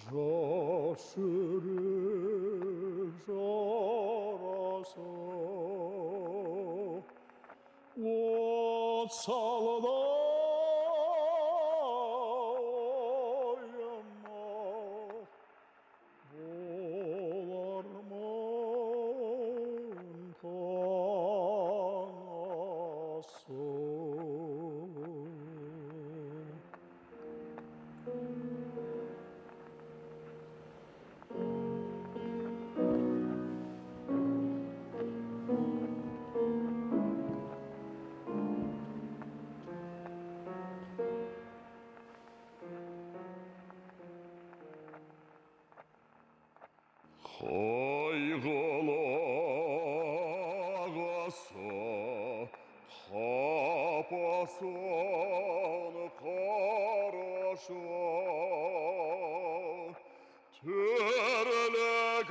저수를 절어서 옷 살다 Kaygılagasın kapasını karışa Terlegen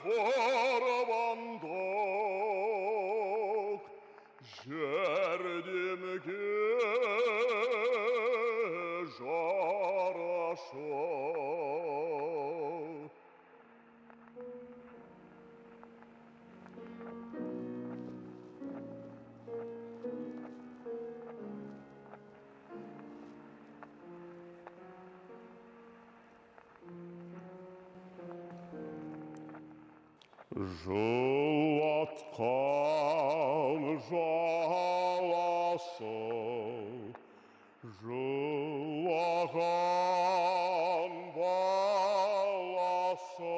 karabandık Jerdim ki jaraşa Жыл атқан жаласы, жылаған баласы.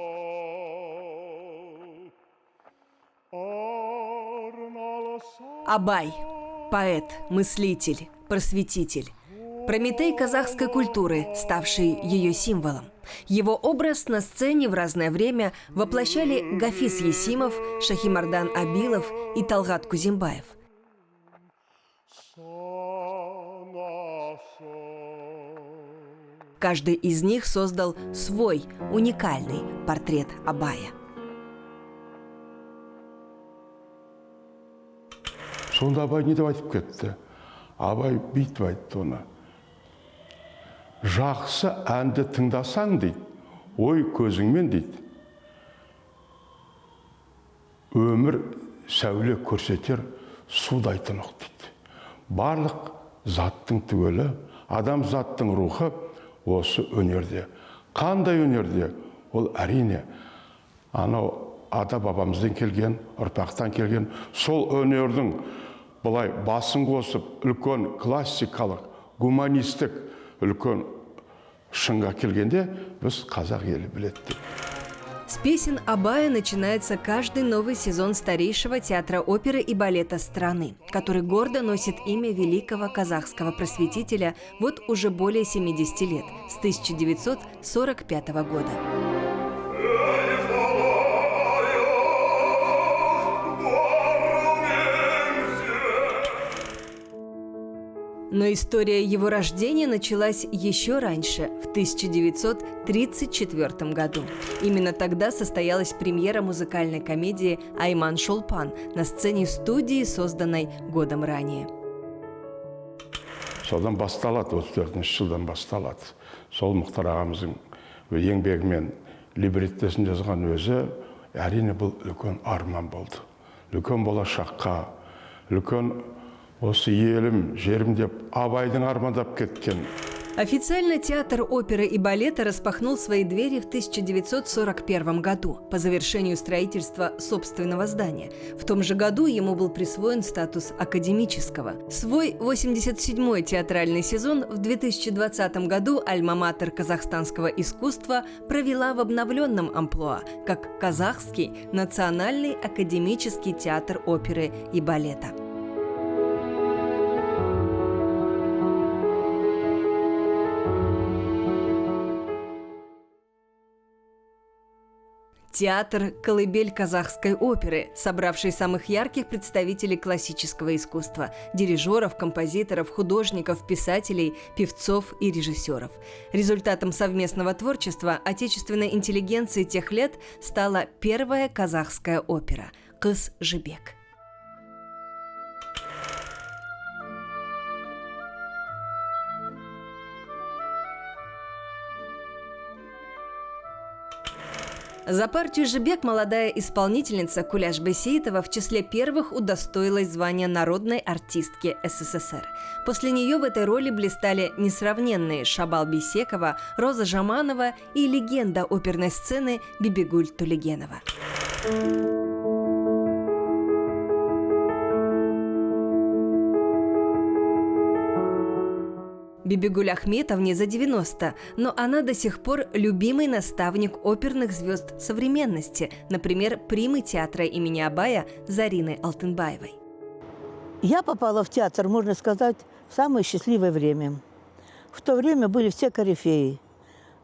Абай – поэт, мыслитель, просветитель. Прометей казахской культуры, ставший ее символом. Его образ на сцене в разное время воплощали Гафиз Есимов, Шахимардан Абилов и Талгат Кузимбаев. Каждый из них создал свой уникальный портрет Абая. Сонда Абай не деп айтып кетті? Абай бүйтіп айтты оны. Жақсы әнді тыңдасаң дейді, ой көзіңмен дейді. Өмір сәуле көрсетер судай тұнық дейді. Барлық заттың түгелі, адам заттың рухы осы өнерде. Қандай өнерде? Ол әрине анау ата бабамыздан келген, ұрпақтан келген сол өнердің бұлай басын қосып үлкен классикалық, гуманистік үлкен шыңға келгенде біз қазақ елі біледі. С песен Абая начинается каждый новый сезон старейшего театра оперы и балета страны, который гордо носит имя великого казахского просветителя вот уже более 70 лет, с 1945 года. Но история его рождения началась еще раньше, в 1934 году. Именно тогда состоялась премьера музыкальной комедии «Айман Шолпан» на сцене студии, созданной годом ранее. Содан басталады, 34-ші жылдан басталады. Сол Мұхтар ағамыздың еңбегімен либреттесін жазған өзі, әрине бұл үлкен арман болды. Үлкен болашаққа, үлкен осы елім, жерім деп Абайдың армандап кеткен. Официально театр оперы и балета распахнул свои двери в 1941 году по завершению строительства собственного здания. В том же году ему был присвоен статус академического. Свой 87-й театральный сезон в 2020 году альма-матер казахстанского искусства провела в обновленном амплуа, как Казахский национальный академический театр оперы и балета. Театр «Колыбель казахской оперы», собравший самых ярких представителей классического искусства – дирижеров, композиторов, художников, писателей, певцов и режиссеров. Результатом совместного творчества отечественной интеллигенции тех лет стала первая казахская опера «Кыз Жібек». За партию «Жибек» молодая исполнительница Куляш Байсеитова в числе первых удостоилась звания народной артистки СССР. После нее в этой роли блистали несравненные Шабал Бейсекова, Роза Жаманова и легенда оперной сцены Бибигуль Тулегенова. Бибигуль Ахметовне за 90, но она до сих пор любимый наставник оперных звезд современности, например, примы театра имени Абая Зарины Алтынбаевой. Я попала в театр, можно сказать, в самое счастливое время. В то время были все корифеи.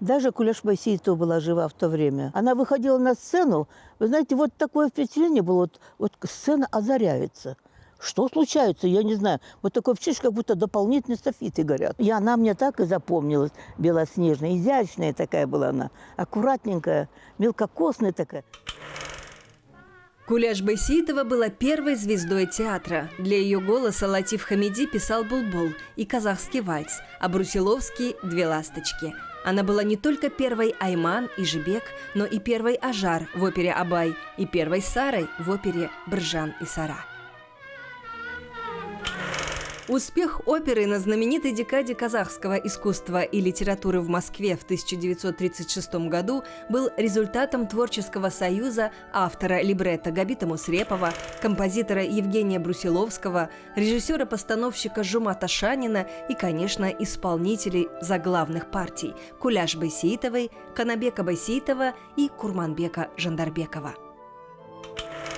Даже Куляш Байсеитова была жива в то время. Она выходила на сцену, вы знаете, вот такое впечатление было, вот сцена озаряется. Что случается, я не знаю. Вот такое впечатление, как будто дополнительные софиты горят. И она мне так и запомнилась, белоснежная, изящная такая была она, аккуратненькая, мелкокосная такая. Куляш Байсеитова была первой звездой театра. Для ее голоса Латиф Хамиди писал «Булбул» и казахский вальс, а Брусиловский – «Две ласточки». Она была не только первой Айман и Жибек, но и первой Ажар в опере «Абай» и первой Сарой в опере «Бржан и Сара». Успех оперы на знаменитой декаде казахского искусства и литературы в Москве в 1936 году был результатом творческого союза автора либретто Габита Мусрепова, композитора Евгения Брусиловского, режиссера-постановщика Жумата Шанина и, конечно, исполнителей заглавных партий Куляш Байсеитовой, Канабека Байсеитова и Курманбека Жандарбекова.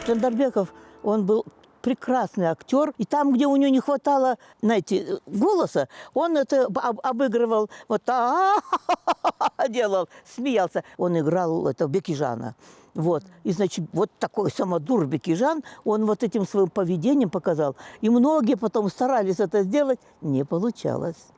Жандарбеков, он был прекрасный актер. И там, где у него не хватало, знаете, голоса, он это обыгрывал, вот делал, смеялся. Он играл это Бекижана. Вот. И, значит, вот такой самодур Бекижан, он вот этим своим поведением показал. И многие потом старались это сделать. Не получалось.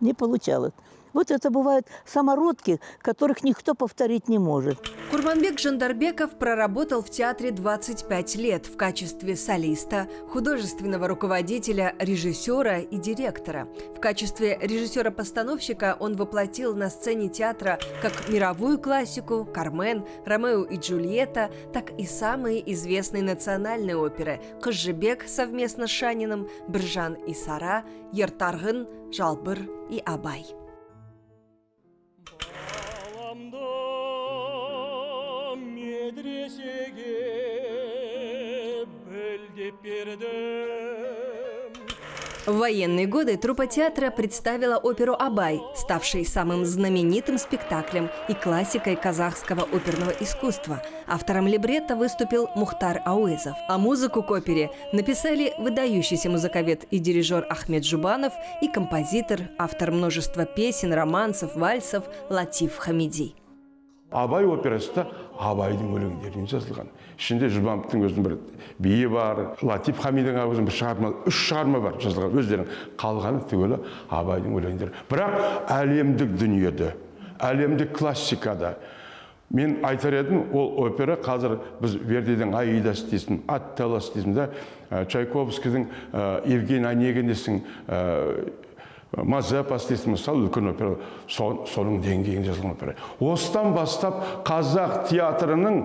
Не получалось. Вот это бывают самородки, которых никто повторить не может. Курманбек Жандарбеков проработал в театре 25 лет в качестве солиста, художественного руководителя, режиссера и директора. В качестве режиссера-постановщика он воплотил на сцене театра как мировую классику «Кармен», «Ромео и Джульетта», так и самые известные национальные оперы «Кызжыбек» совместно с Шаниным, «Бржан и Сара», «Ертаргын», «Жалбыр» и «Абай». В военные годы труппа театра представила оперу «Абай», ставшей самым знаменитым спектаклем и классикой казахского оперного искусства. Автором либретто выступил Мухтар Ауэзов. А музыку к опере написали выдающийся музыковед и дирижер Ахмед Жубанов и композитор, автор множества песен, романсов, вальсов Латиф Хамиди. Абай операсында Абайдың өлеңдерінен жазылған. Ішінде Жұбановтың өзінің бір биі бар, Латиф Хамидың өзінің бір шығарма, 3 шығарма бар жазылған. Өздерінің қалғаны түгелі Абайдың өлеңдері. Бірақ әлемдік дүниеде, әлемдік классикада мен айтар едім, ол опера қазір біз Вердидің Аидас дейсің, Атталас дейсің да, Чайковскийдің Евгений Онегиндің Мазепа дейсің, мысалы үлкен опера, соның деңгейінде жазылған опера. Осыдан бастап қазақ театрының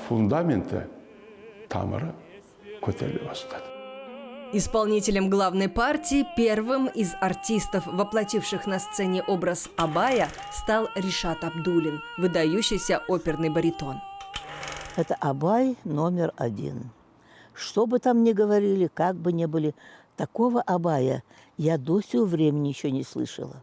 фундаменті, тамыры көтеріле бастады. Исполнителем главной партии, первым из артистов, воплотивших на сцене образ Абая, стал Ришат Абдулин, выдающийся оперный баритон. Это Абай номер 1. Что бы там ни говорили, как бы ни были, такого Абая я до сего времени еще не слышала.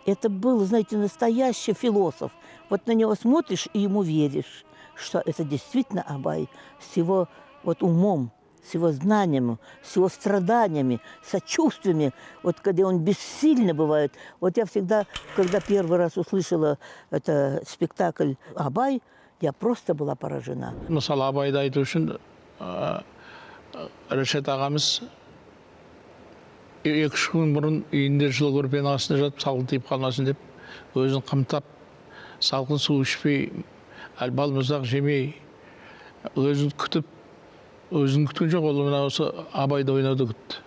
Это был, знаете, настоящий философ. Вот на него смотришь и ему веришь, что это действительно Абай с его вот умом, с его знанием, с его страданиями, сочувствиями. Вот когда он бессильно бывает. Вот я всегда, когда первый раз услышала это спектакль «Абай», я просто была поражена. Мысалы, Абайды айту үшін Рашид ағамыз 2-3 күн бұрын үйінде жылы көрпенің астында жатып, салқын тиіп қалмасын деп, өзін қымтап, салқын су ішпей, балмұздақ жемей, өзін күтіп, өзін күткен жоқ, ол мына осы Абайды ойнауды күтті.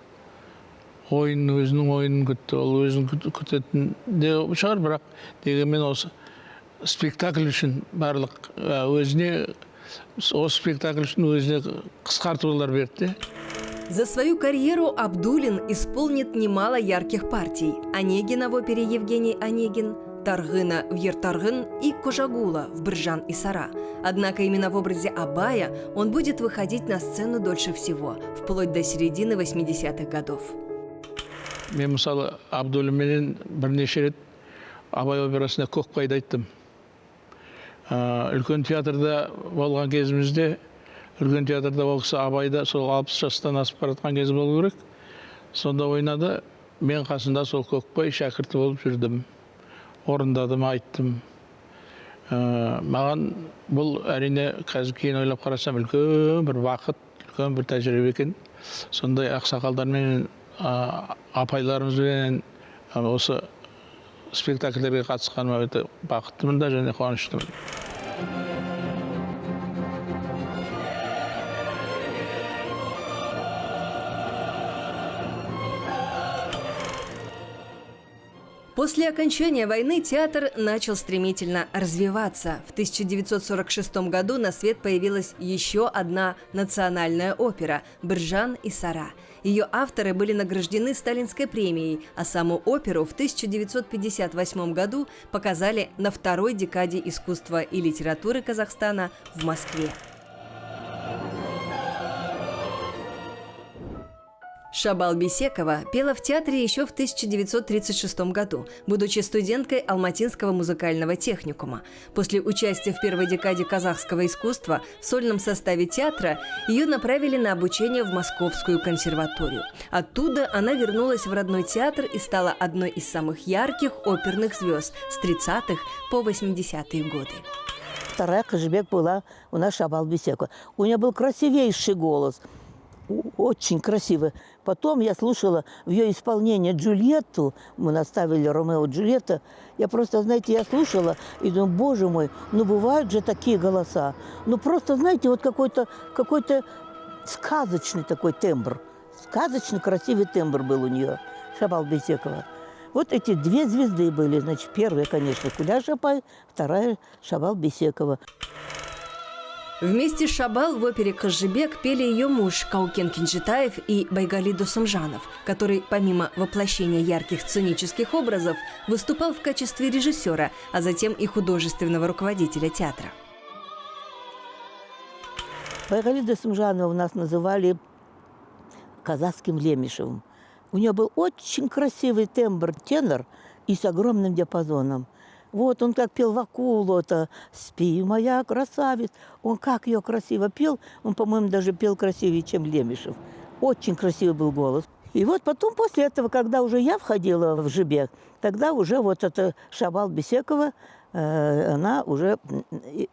Өзінің ойынын күтті, ол өзін күтетін де шығар, бірақ дегенмен осы спектакль үшін барлық өзіне осы спектакль үшін өзіне қысқартулар берді. За свою карьеру Абдуллин исполнит немало ярких партий: Онегина в опере «Евгений Онегин», Таргына в «Ертаргын» и Кожагула в «Біржан и Сара». Однако именно в образе Абая он будет выходить на сцену дольше всего, вплоть до середины 80-х годов. Мен мысалы Абдуллинменен бірнеше рет Абай операсына көкпайды айттым. Үлкен театрда болған кезімізде, үлкен театрда ол кісі Абайда сол 60 жастан асып баратқан кез болу керек. Сонда ойнады, мен қасында сол көкбай шәкірті болып жүрдім. Орындадым, айттым. Маған бұл әрине қазір кейін ойлап қарасам үлкен бір бақыт, үлкен бір тәжірибе екен. Сондай ақсақалдармен, апайларымызбен осы спектакльдерге қатысқаныма өте бақыттымын да және қуаныштымын. После окончания войны театр начал стремительно развиваться. В 1946 году на свет появилась еще одна национальная опера «Біржан и Сара». Ее авторы были награждены Сталинской премией, а саму оперу в 1958 году показали на второй декаде искусства и литературы Казахстана в Москве. Шабал Бейсекова пела в театре еще в 1936 году, будучи студенткой Алматинского музыкального техникума. После участия в первой декаде казахского искусства в сольном составе театра ее направили на обучение в Московскую консерваторию. Оттуда она вернулась в родной театр и стала одной из самых ярких оперных звезд с 30-х по 80-е годы. Вторая Кожебек была у нас Шабал Бейсекова. У нее был красивейший голос. Очень красиво. Потом я слушала в ее исполнении Джульетту, мы наставили Ромео и Джульетта. Я просто, знаете, я слушала и думаю, боже мой, ну бывают же такие голоса. Ну просто, знаете, вот какой-то сказочный такой тембр. Сказочный красивый тембр был у нее, Шабал Бейсекова. Вот эти две звезды были. Значит, первая, конечно, Куляш Апай, вторая Шабал Бейсекова. Вместе с Шабал в опере «Кожебек» пели ее муж Каукен Кинжитаев и Байгали Досымжанов, который, помимо воплощения ярких сценических образов, выступал в качестве режиссера, а затем и художественного руководителя театра. Байгали Досымжанова нас называли казахским Лемешевым. У нее был очень красивый тембр, тенор и с огромным диапазоном. Вот он как пел Вакулу, это «Спи, моя красавица». Он как ее красиво пел, он, по-моему, даже пел красивее, чем Лемешев. Очень красивый был голос. И вот потом, после этого, когда уже я входила в Жебек, тогда уже вот эта Шабал Бейсекова, она уже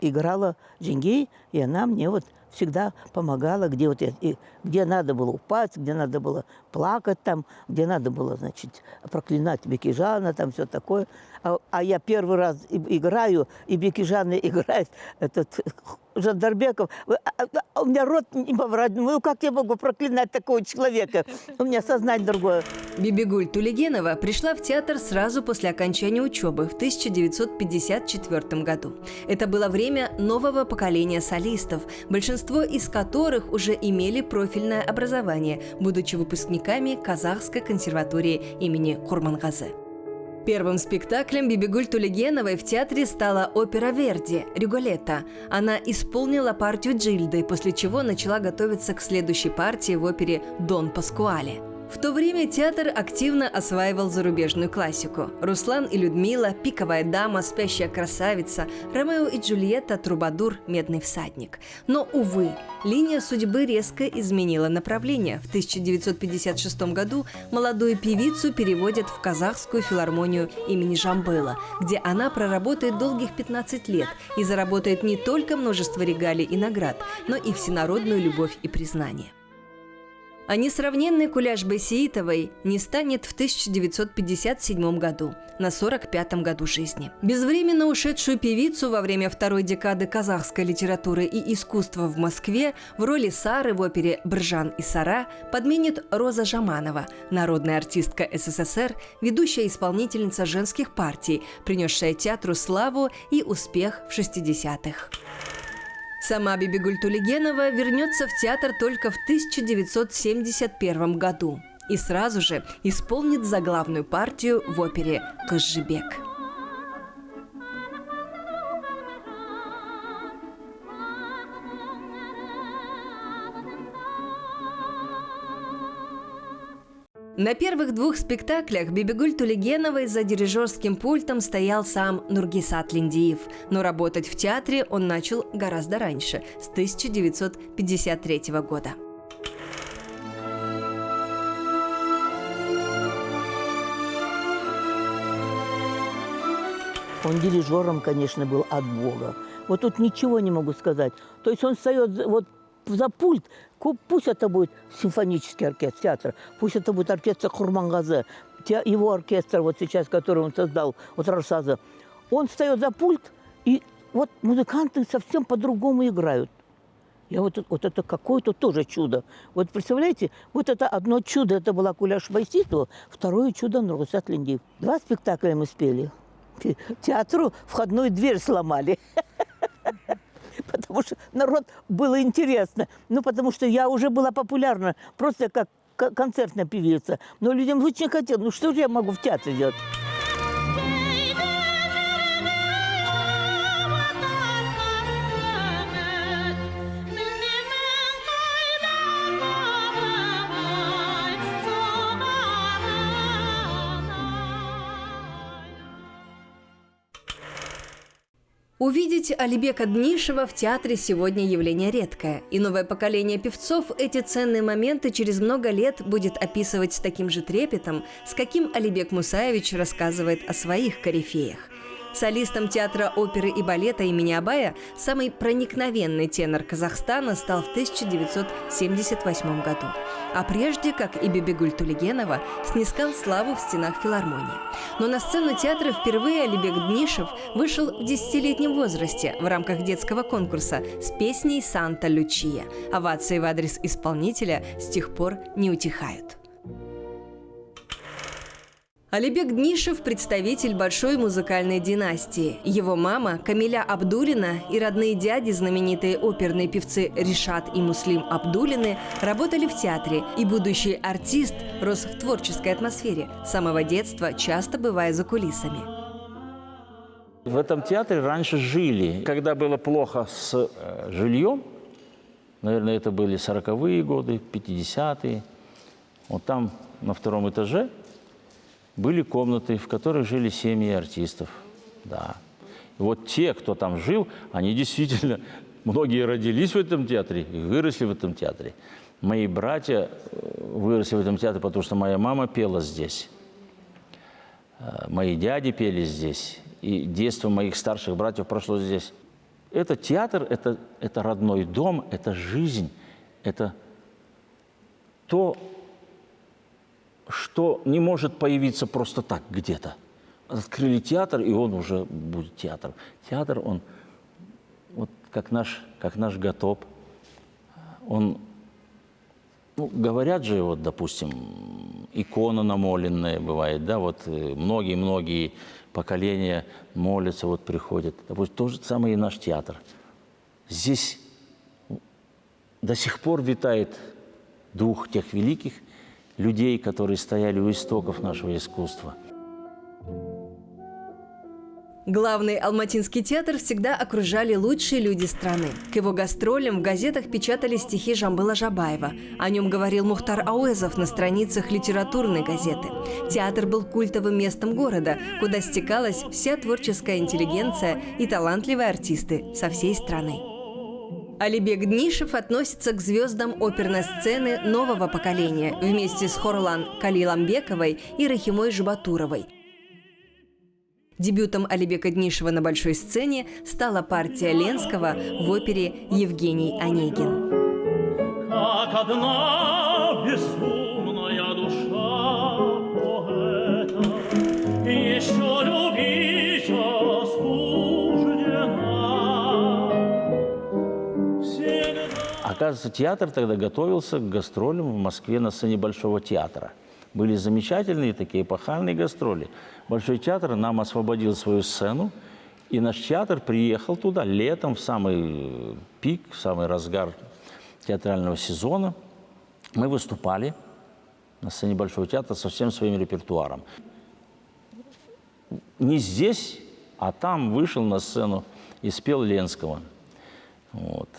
играла джингей, и она мне вот всегда помогала, где надо было упасть, где надо было плакать, там, где надо было, значит, проклинать Бекижана, там все такое. А я первый раз играю, и Бекижана играет этот Жандарбеков. У меня рот не поворачивается. Ну, как я могу проклинать такого человека? У меня сознание другое. Бибигуль Тулегенова пришла в театр сразу после окончания учебы в 1954 году. Это было время нового поколения солистов, большинство из которых уже имели профильное образование, будучи выпускниками Казахской консерватории имени Курмангазы. Первым спектаклем Бибигуль Тулегеновой в театре стала опера Верди «Риголетто». Она исполнила партию Джильды, после чего начала готовиться к следующей партии в опере «Дон Паскуале». В то время театр активно осваивал зарубежную классику. «Руслан и Людмила», «Пиковая дама», «Спящая красавица», «Ромео и Джульетта», «Трубадур», «Медный всадник». Но, увы, линия судьбы резко изменила направление. В 1956 году молодую певицу переводят в Казахскую филармонию имени Жамбыла, где она проработает долгих 15 лет и заработает не только множество регалий и наград, но и всенародную любовь и признание. А несравненной Куляш Байсеитовой не станет в 1957 году, на 45-м году жизни. Безвременно ушедшую певицу во время второй декады казахской литературы и искусства в Москве в роли Сары в опере «Бржан и Сара» подменит Роза Жаманова, народная артистка СССР, ведущая исполнительница женских партий, принесшая театру славу и успех в 60-х. Сама Бибигуль Тулегенова вернется в театр только в 1971 году и сразу же исполнит заглавную партию в опере «Кызжыбек». На первых двух спектаклях Бибигуль Тулегеновой за дирижерским пультом стоял сам Нургисат Линдиев, но работать в театре он начал гораздо раньше, с 1953 года. Он дирижером, конечно, был от Бога. Вот тут ничего не могу сказать. То есть он встает вот за пульт, пусть это будет симфонический оркестр, театр, пусть это будет оркестр Курмангазы, его оркестр вот сейчас, который он создал, вот Рарсаза. Он встает за пульт, и вот музыканты совсем по-другому играют. И вот это какое-то тоже чудо. Вот представляете, вот это одно чудо, это была Куляш Байсеитова, второе чудо Нургисат Линдиев. 2 спектакля мы спели. Театру входную дверь сломали. Потому что народ было интересно. Ну, потому что я уже была популярна, просто как концертная певица. Но людям очень хотелось. Ну, что же я могу в театре делать? Увидеть Алибека Днишева в театре сегодня явление редкое, и новое поколение певцов эти ценные моменты через много лет будет описывать с таким же трепетом, с каким Алибек Мусаевич рассказывает о своих корифеях. Солистом театра оперы и балета имени Абая самый проникновенный тенор Казахстана стал в 1978 году. А прежде, как и Бибигуль Тулегенова, снискал славу в стенах филармонии. Но на сцену театра впервые Алибек Днишев вышел в 10-летнем возрасте в рамках детского конкурса с песней «Санта Лючия». Овации в адрес исполнителя с тех пор не утихают. Алибек Днишев – представитель большой музыкальной династии. Его мама Камиля Абдуллина и родные дяди, знаменитые оперные певцы Ришат и Муслим Абдуллины, работали в театре, и будущий артист рос в творческой атмосфере, с самого детства часто бывая за кулисами. В этом театре раньше жили. Когда было плохо с жильем, наверное, это были 40-е годы, 50-е, вот там на 2-м этаже были комнаты, в которых жили семьи артистов. Да. И вот те, кто там жил, они действительно, многие родились в этом театре и выросли в этом театре. Мои братья выросли в этом театре, потому что моя мама пела здесь. Мои дяди пели здесь. И детство моих старших братьев прошло здесь. Это театр, это родной дом, это жизнь, это то, что не может появиться просто так где-то. Открыли театр, и он уже будет театром. Театр, он вот как наш Гатоп. Он, ну, говорят же, вот, допустим, икона намоленная бывает, да, вот многие поколения молятся, вот приходят. Допустим, то же самое и наш театр. Здесь до сих пор витает дух тех великих людей, которые стояли у истоков нашего искусства. Главный алматинский театр всегда окружали лучшие люди страны. К его гастролям в газетах печатали стихи Жамбыла Жабаева. О нем говорил Мухтар Ауэзов на страницах литературной газеты. Театр был культовым местом города, куда стекалась вся творческая интеллигенция и талантливые артисты со всей страны. Алибек Днишев относится к звездам оперной сцены нового поколения вместе с Хорлан Калиламбековой и Рахимой Жубатуровой. Дебютом Алибека Днишева на большой сцене стала партия Ленского в опере «Евгений Онегин». Как одна безумная душа поэта еще любить осуждена. Оказывается, театр тогда готовился к гастролям в Москве на сцене Большого театра. Были замечательные такие эпохальные гастроли. Большой театр нам освободил свою сцену, и наш театр приехал туда летом, в самый пик, в самый разгар театрального сезона. Мы выступали на сцене Большого театра со всем своим репертуаром. Не здесь, а там вышел на сцену и спел Ленского. Вот.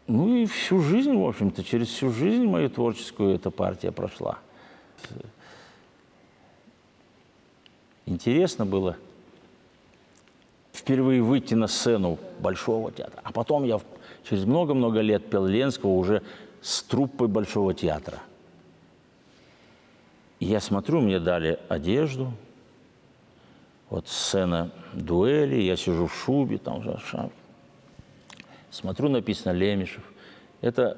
Ну и всю жизнь, в общем-то, через всю жизнь мою творческую эта партия прошла. Интересно было впервые выйти на сцену Большого театра. А потом я через много-много лет пел Ленского уже с труппой Большого театра. И я смотрю, мне дали одежду. Вот сцена дуэли, я сижу в шубе, там же шапка. Смотрю, написано «Лемешев». Это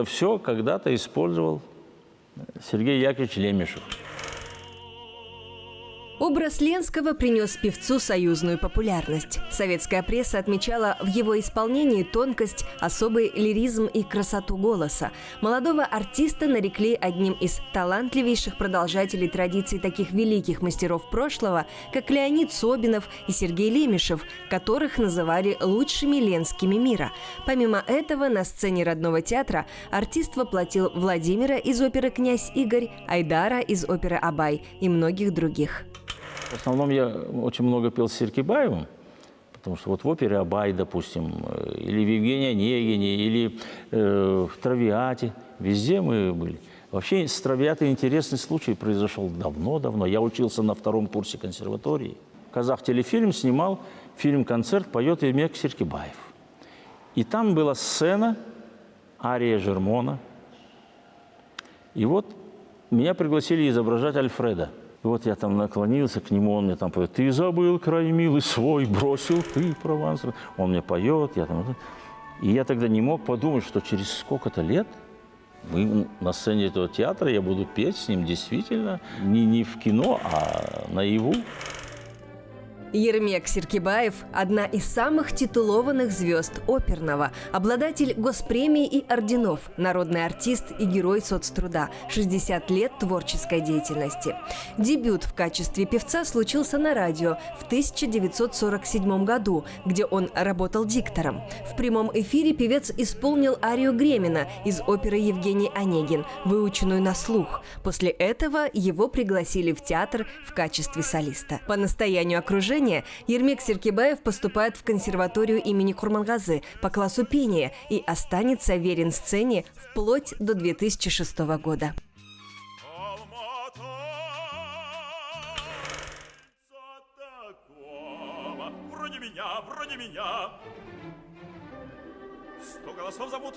все когда-то использовал Сергей Яковлевич Лемешев. Образ Ленского принес певцу союзную популярность. Советская пресса отмечала в его исполнении тонкость, особый лиризм и красоту голоса. Молодого артиста нарекли одним из талантливейших продолжателей традиций таких великих мастеров прошлого, как Леонид Собинов и Сергей Лемешев, которых называли лучшими Ленскими мира. Помимо этого, на сцене родного театра артист воплотил Владимира из оперы «Князь Игорь», Айдара из оперы «Абай» и многих других. В основном я очень много пел с Серкебаевым, потому что вот в опере «Абай», допустим, или в «Евгении Онегине», или в «Травиате», везде мы были. Вообще с «Травиатой» интересный случай произошел давно-давно. Я учился на 2-м курсе консерватории. Казахтелефильм снимал фильм-концерт «Поет Ермек Серкебаев». И там была сцена, ария Жермона. И вот меня пригласили изображать Альфреда. И вот я там наклонился к нему, он мне там поет: «Ты забыл край милый свой, бросил ты Прованс». Он мне поет, я там... И я тогда не мог подумать, что через сколько-то лет мы на сцене этого театра, я буду петь с ним действительно не в кино, а наяву. Ермек Серкебаев – одна из самых титулованных звезд оперного, обладатель госпремий и орденов, народный артист и герой соцтруда, 60 лет творческой деятельности. Дебют в качестве певца случился на радио в 1947 году, где он работал диктором. В прямом эфире певец исполнил арию Гремина из оперы «Евгений Онегин», выученную на слух. После этого его пригласили в театр в качестве солиста. По настоянию окружения Ермек Серкебаев поступает в консерваторию имени Курмангазы по классу пения и останется верен сцене вплоть до 2006 года. Вроде меня. 100 голосов зовут.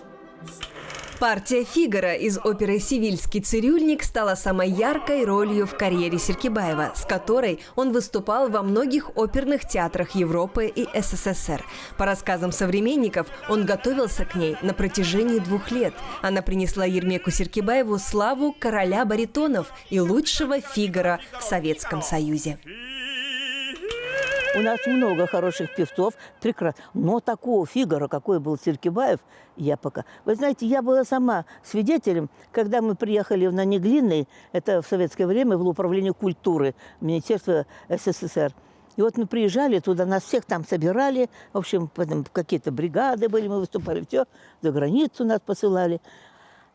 Партия Фигаро из оперы «Севильский цирюльник» стала самой яркой ролью в карьере Серкебаева, с которой он выступал во многих оперных театрах Европы и СССР. По рассказам современников, он готовился к ней на протяжении 2 лет. Она принесла Ермеку Серкебаеву славу короля баритонов и лучшего Фигаро в Советском Союзе. У нас много хороших певцов, прекрасно. Но такого Фигаро, какой был Серкебаев, я пока... Вы знаете, я была сама свидетелем, когда мы приехали на Неглинный, это в советское время было управление культуры Министерства СССР. И вот мы приезжали туда, нас всех там собирали, в общем, какие-то бригады были, мы выступали, все, за границу нас посылали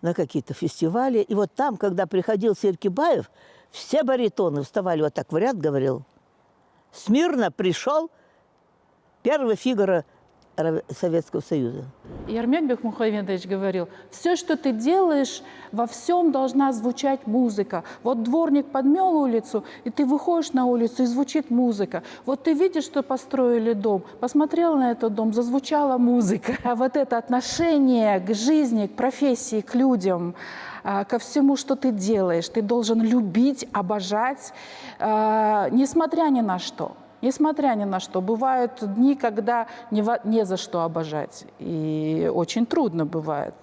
на какие-то фестивали. И вот там, когда приходил Серкебаев, все баритоны вставали вот так в ряд, говорил: «Смирно пришел первый Фигаро Советского Союза». Ермек Бекмухамедович говорил: все, что ты делаешь, во всем должна звучать музыка. Вот дворник подмел улицу, и ты выходишь на улицу, и звучит музыка. Вот ты видишь, что построили дом, посмотрел на этот дом, зазвучала музыка. А вот это отношение к жизни, к профессии, к людям, ко всему, что ты делаешь, ты должен любить, обожать, несмотря ни на что. несмотря ни на что. Бывают дни, когда не за что обожать, и очень трудно бывает.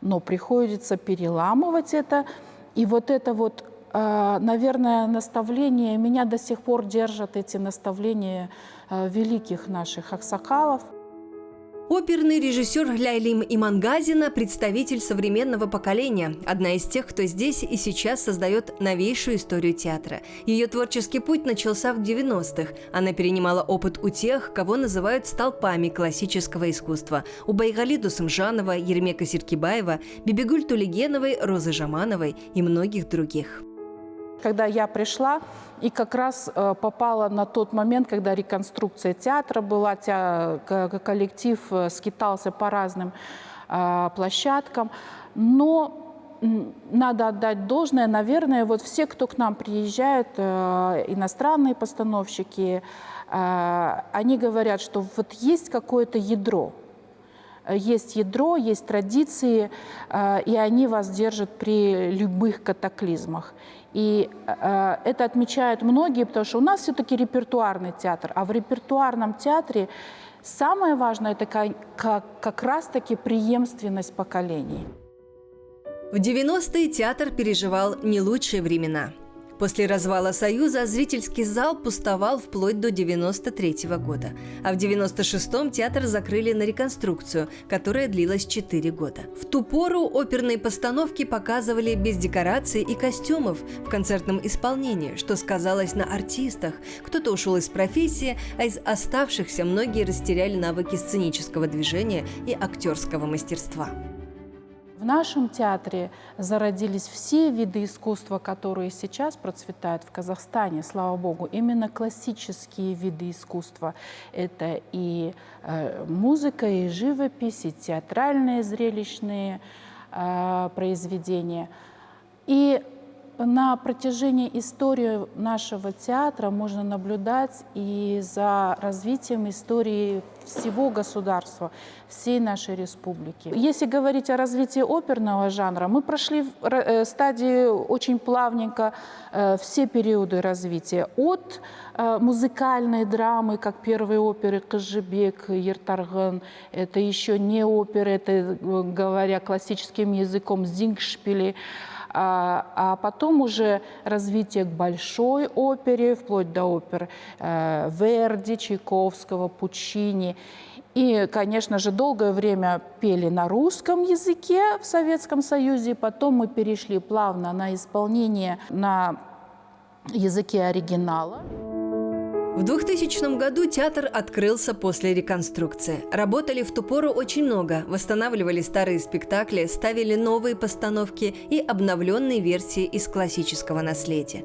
Но приходится переламывать это. И вот это вот, наверное, наставление, меня до сих пор держат эти наставления великих наших аксакалов. Оперный режиссер Ляйлим Имангазина – представитель современного поколения, одна из тех, кто здесь и сейчас создает новейшую историю театра. Ее творческий путь начался в 90-х. Она перенимала опыт у тех, кого называют столпами классического искусства – у Байгали Дусымжанова, Ермека Сиркибаева, Бибигуль Тулигеновой, Розы Жамановой и многих других. Когда я пришла и как раз попала на тот момент, когда реконструкция театра была, коллектив скитался по разным площадкам. Но надо отдать должное, наверное, вот все, кто к нам приезжают, иностранные постановщики, они говорят, что вот есть какое-то ядро. Есть ядро, есть традиции, и они вас держат при любых катаклизмах. И это отмечают многие, потому что у нас все-таки репертуарный театр, а в репертуарном театре самое важное – это как раз-таки преемственность поколений. В 90-е театр переживал не лучшие времена. После развала Союза зрительский зал пустовал вплоть до 93-го года. А в 96-м театр закрыли на реконструкцию, которая длилась 4 года. В ту пору оперные постановки показывали без декораций и костюмов в концертном исполнении, что сказалось на артистах. Кто-то ушел из профессии, а из оставшихся многие растеряли навыки сценического движения и актерского мастерства. В нашем театре зародились все виды искусства, которые сейчас процветают в Казахстане, слава богу. Именно классические виды искусства. Это и музыка, и живопись, и театральные зрелищные произведения. И на протяжении истории нашего театра можно наблюдать и за развитием истории всего государства, всей нашей республики. Если говорить о развитии оперного жанра, мы прошли стадии очень плавненько все периоды развития. От музыкальной драмы, как первые оперы «Кызжыбек», «Ертаргын», это еще не оперы, это, говоря классическим языком, «Зингшпили», а потом уже развитие к большой опере, вплоть до опер Верди, Чайковского, Пуччини. И, конечно же, долгое время пели на русском языке в Советском Союзе, потом мы перешли плавно на исполнение на языке оригинала. В 2000 году театр открылся после реконструкции. Работали в ту пору очень много, восстанавливали старые спектакли, ставили новые постановки и обновленные версии из классического наследия.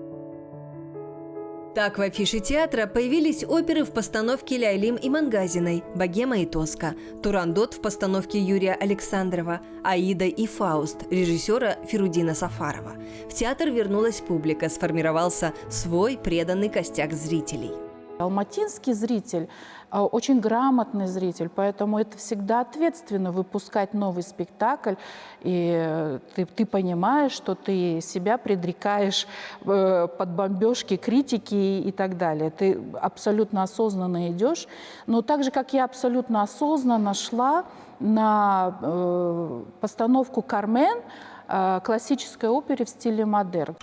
Так в афише театра появились оперы в постановке Ляйлим Имангазиной «Богема и Тоска», «Турандот» в постановке Юрия Александрова, «Аида и Фауст» режиссера Ферудина Сафарова. В театр вернулась публика, сформировался свой преданный костяк зрителей. Алматинский зритель очень грамотный зритель, поэтому это всегда ответственно выпускать новый спектакль, и ты понимаешь, что ты себя предрекаешь под бомбежки, критики и так далее. Ты абсолютно осознанно идешь, но так же, как я абсолютно осознанно шла на постановку «Кармен», классической оперы в стиле модерн.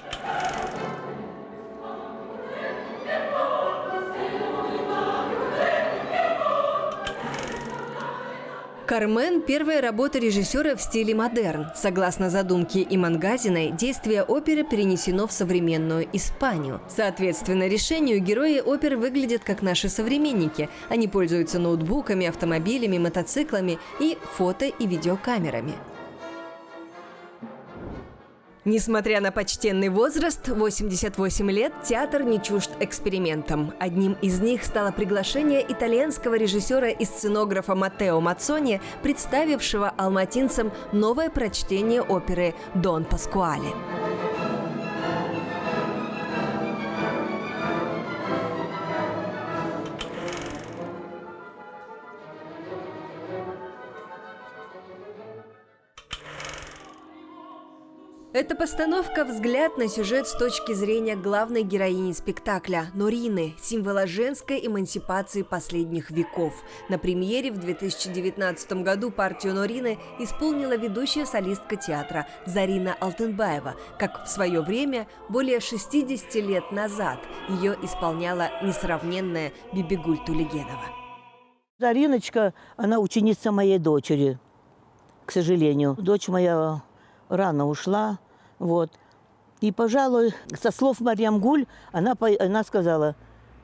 «Кармен» – первая работа режиссера в стиле модерн. Согласно задумке Имангазиной, действие оперы перенесено в современную Испанию. Соответственно решению, герои оперы выглядят как наши современники. Они пользуются ноутбуками, автомобилями, мотоциклами и фото- и видеокамерами. Несмотря на почтенный возраст, 88 лет, театр не чужд экспериментам. Одним из них стало приглашение итальянского режиссера и сценографа Маттео Маццони, представившего алматинцам новое прочтение оперы «Дон Паскуале». Эта постановка – взгляд на сюжет с точки зрения главной героини спектакля – Норины, символа женской эмансипации последних веков. На премьере в 2019 году партию Норины исполнила ведущая солистка театра Зарина Алтынбаева, как в свое время, более 60 лет назад, ее исполняла несравненная Бибигуль Тулегенова. Зариночка, она ученица моей дочери, к сожалению. Дочь моя рано ушла, вот. И, пожалуй, со слов Марьям Гуль, она сказала: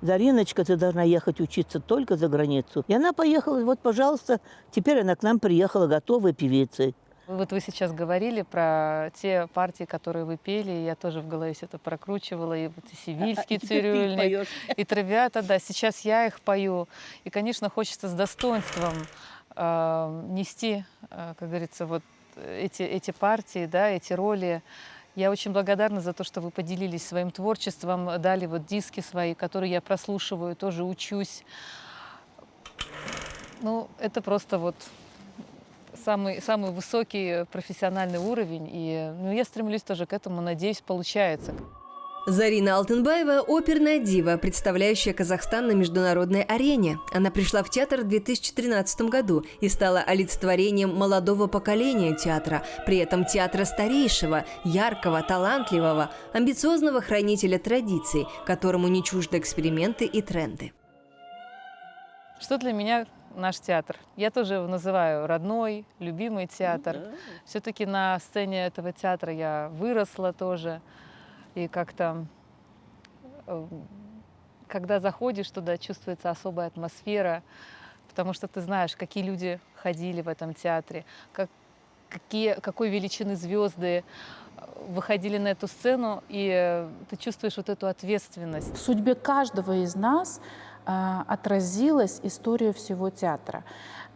Зариночка, ты должна ехать учиться только за границу. И она поехала, вот, пожалуйста, теперь она к нам приехала готовой певицей. Вот вы сейчас говорили про те партии, которые вы пели, я тоже в голове все это прокручивала, и вот и «Сивильский цирюльник», и «Травиата», да, сейчас я их пою. И, конечно, хочется с достоинством нести, как говорится, вот эти партии, да, эти роли. Я очень благодарна за то, что вы поделились своим творчеством, дали вот диски свои, которые я прослушиваю, тоже учусь. Ну, это просто вот самый высокий профессиональный уровень, и я стремлюсь тоже к этому, надеюсь, получается. Зарина Алтынбаева – оперная дива, представляющая Казахстан на международной арене. Она пришла в театр в 2013 году и стала олицетворением молодого поколения театра, при этом театра старейшего, яркого, талантливого, амбициозного хранителя традиций, которому не чужды эксперименты и тренды. Что для меня наш театр? Я тоже его называю родной, любимый театр. Все-таки на сцене этого театра я выросла тоже. И как-то, когда заходишь туда, чувствуется особая атмосфера, потому что ты знаешь, какие люди ходили в этом театре, какой величины звезды выходили на эту сцену, и ты чувствуешь вот эту ответственность. В судьбе каждого из нас отразилась история всего театра.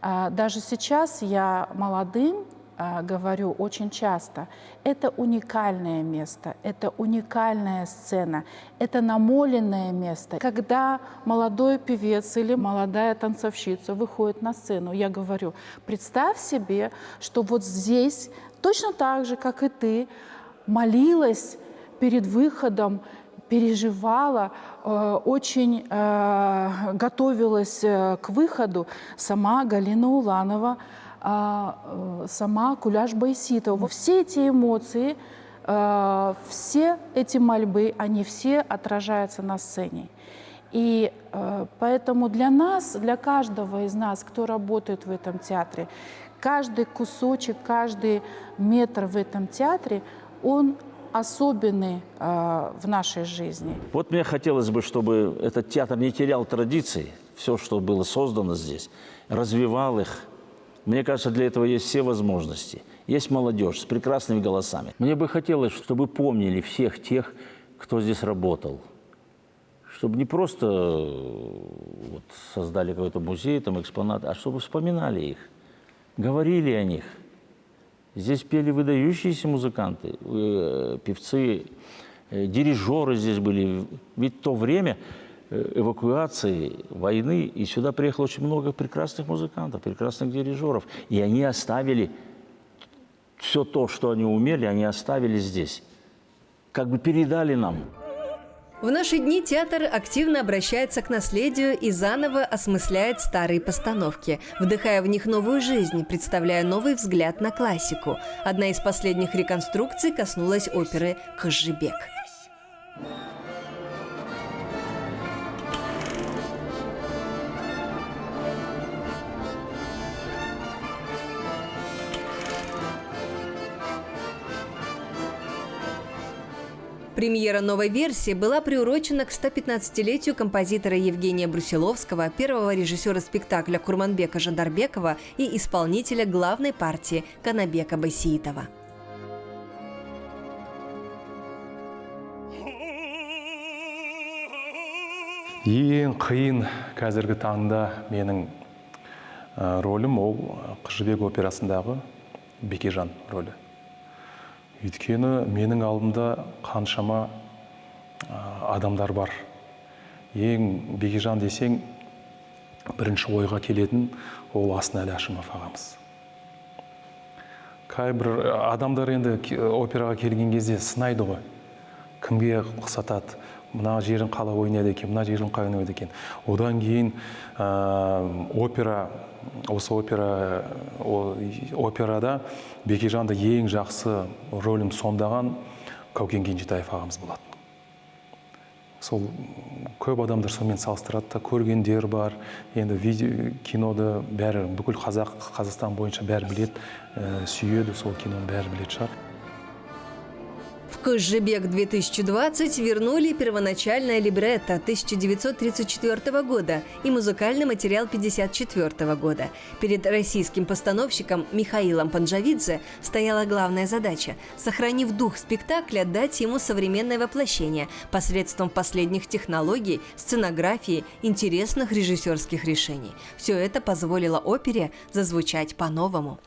Даже сейчас я молодым говорю очень часто, это уникальное место, это уникальная сцена, это намоленное место. Когда молодой певец или молодая танцовщица выходит на сцену, я говорю, представь себе, что вот здесь точно так же, как и ты, молилась перед выходом, переживала, очень готовилась к выходу сама Галина Уланова, сама Куляш Байситова. Все эти эмоции, все эти мольбы, они все отражаются на сцене. И поэтому для нас, для каждого из нас, кто работает в этом театре, каждый кусочек, каждый метр в этом театре, он особенный в нашей жизни. Вот мне хотелось бы, чтобы этот театр не терял традиции, все, что было создано здесь, развивал их. Мне кажется, для этого есть все возможности. Есть молодежь с прекрасными голосами. Мне бы хотелось, чтобы помнили всех тех, кто здесь работал. Чтобы не просто вот создали какой-то музей, там, экспонат, а чтобы вспоминали их, говорили о них. Здесь пели выдающиеся музыканты, певцы, дирижеры здесь были. Ведь в то время эвакуации, войны, и сюда приехало очень много прекрасных музыкантов, прекрасных дирижеров. И они оставили все то, что они умели, они оставили здесь. Как бы передали нам. В наши дни театр активно обращается к наследию и заново осмысляет старые постановки, вдыхая в них новую жизнь, представляя новый взгляд на классику. Одна из последних реконструкций коснулась оперы «Кызжыбек». Премьера новой версии была приурочена к 115-летию композитора Евгения Брусиловского, первого режиссера спектакля Курманбека Жандарбекова и исполнителя главной партии Канабека Байсиитова. Ең қиын қазіргі таңда менің ролім ол Қыз-жібек операсындағы Бекежан ролі. Өйткені менің алдымда қаншама адамдар бар. Ең Бекежан десең, бірінші ойға келетін ол Асанәлі Әшімов ағамыз. Қайбір адамдар енді операға келген кезде сынайды ғой. Кімге ұқсатады, мына жерін қалай ойнайды екен, мына жерін қалай ойнайды екен. Одан кейін операда Бекежанды ең жақсы рөлін сомдаған Каукен Кенжетаев ағамыз болатын. Сол көп адамдар сонымен салыстырады да, көргендер бар. Енді киноды бәрі, бүкіл Қазақстан бойынша бәрі білет, сүйеді, сол киноны бәрі білет шығар. В «Кызжебек-2020» вернули первоначальное либретто 1934 года и музыкальный материал 1954 года. Перед российским постановщиком Михаилом Панджавидзе стояла главная задача – сохранив дух спектакля, дать ему современное воплощение посредством последних технологий, сценографии, интересных режиссерских решений. Все это позволило опере зазвучать по-новому.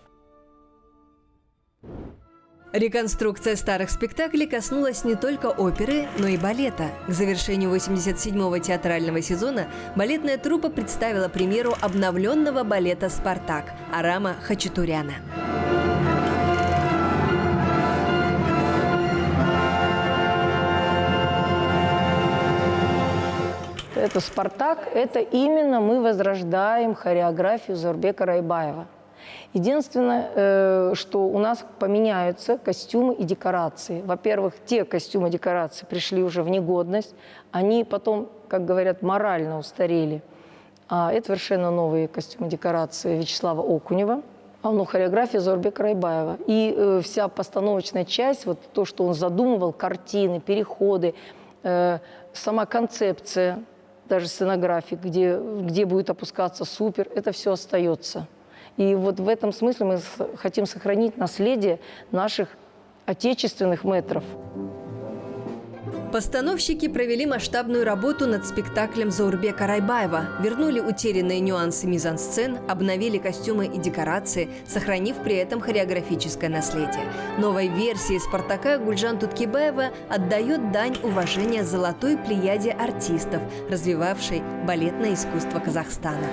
Реконструкция старых спектаклей коснулась не только оперы, но и балета. К завершению 87-го театрального сезона балетная труппа представила премьеру обновленного балета «Спартак» Арама Хачатуряна. Это «Спартак», это именно мы возрождаем хореографию Заурбека Райбаева. Единственное, что у нас поменяются костюмы и декорации. Во-первых, те костюмы и декорации пришли уже в негодность, они потом, как говорят, морально устарели. А это совершенно новые костюмы и декорации Вячеслава Окунева, хореография Заурбека Райбаева. И вся постановочная часть, вот то, что он задумывал, картины, переходы, сама концепция, даже сценографии, где будет опускаться супер, это все остается. И вот в этом смысле мы хотим сохранить наследие наших отечественных мэтров. Постановщики провели масштабную работу над спектаклем Заурбека Райбаева, вернули утерянные нюансы мизансцен, обновили костюмы и декорации, сохранив при этом хореографическое наследие. Новой версии «Спартака» Гульжан Туткибаева отдает дань уважения золотой плеяде артистов, развивавшей балетное искусство Казахстана.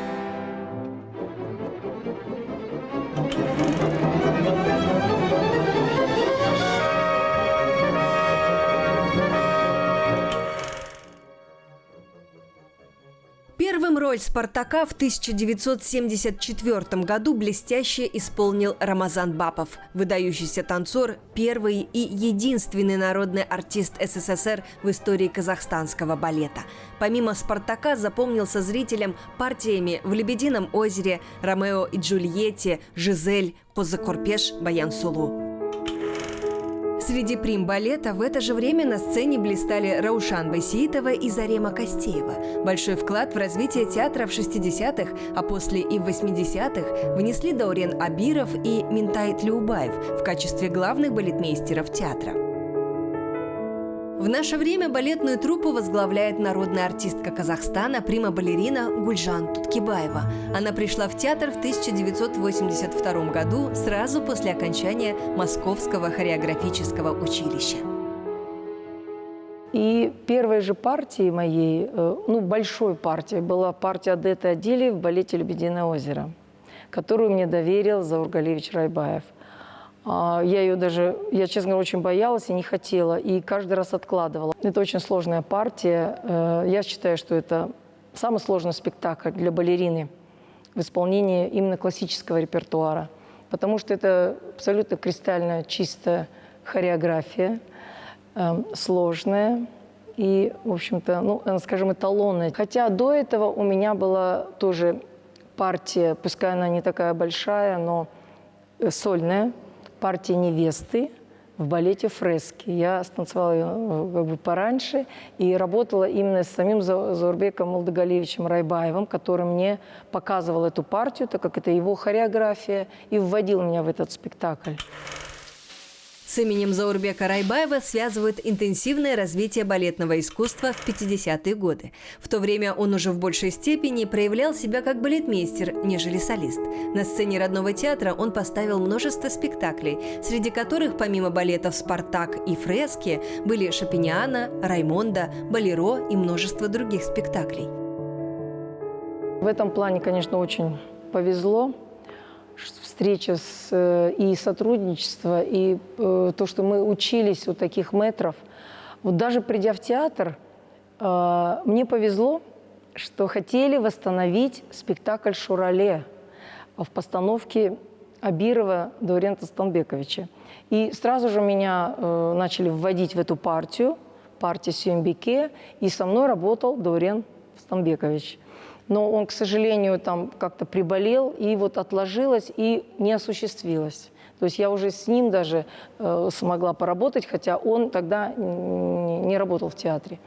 Первым роль «Спартака» в 1974 году блестяще исполнил Рамазан Бапов, выдающийся танцор, первый и единственный народный артист СССР в истории казахстанского балета. Помимо «Спартака» запомнился зрителям партиями в «Лебедином озере», «Ромео и Джульетте», «Жизель», «Козы-Корпеш», «Баян-Сулу». Среди прим балета в это же время на сцене блистали Раушан Байсеитова и Зарема Костеева. Большой вклад в развитие театра в 60-х, а после и в 80-х внесли Даурен Абиров и Минтай Тлеубаев в качестве главных балетмейстеров театра. В наше время балетную труппу возглавляет народная артистка Казахстана, прима-балерина Гульжан Туткибаева. Она пришла в театр в 1982 году, сразу после окончания Московского хореографического училища. И первой же партией моей, большой партией, была партия Адеты Адили в балете «Лебединое озеро», которую мне доверил Заургалевич Райбаев. Я, честно говоря, очень боялась и не хотела, и каждый раз откладывала. Это очень сложная партия. Я считаю, что это самый сложный спектакль для балерины в исполнении именно классического репертуара, потому что это абсолютно кристально чистая хореография, сложная и, в общем-то, скажем, эталонная. Хотя до этого у меня была тоже партия, пускай она не такая большая, но сольная, партия невесты в балете «Фрески». Я станцевала ее пораньше и работала именно с самим Заурбеком Молдогалевичем Райбаевым, который мне показывал эту партию, так как это его хореография, и вводил меня в этот спектакль. С именем Заурбека Райбаева связывают интенсивное развитие балетного искусства в 50-е годы. В то время он уже в большей степени проявлял себя как балетмейстер, нежели солист. На сцене родного театра он поставил множество спектаклей, среди которых помимо балетов «Спартак» и «Фрески» были «Шопениана», «Раймонда», «Болеро» и множество других спектаклей. В этом плане, конечно, очень повезло. встреча и сотрудничество, и то, что мы учились у таких мэтров. Вот даже придя в театр, мне повезло, что хотели восстановить спектакль «Шурале» в постановке Абирова Даурента Стамбековича. И сразу же меня начали вводить в эту партию Сюембике, и со мной работал Даурен Стамбекович. Но он, к сожалению, там как-то приболел, и вот отложилось, и не осуществилось. То есть я уже с ним даже смогла поработать, хотя он тогда не работал в театре.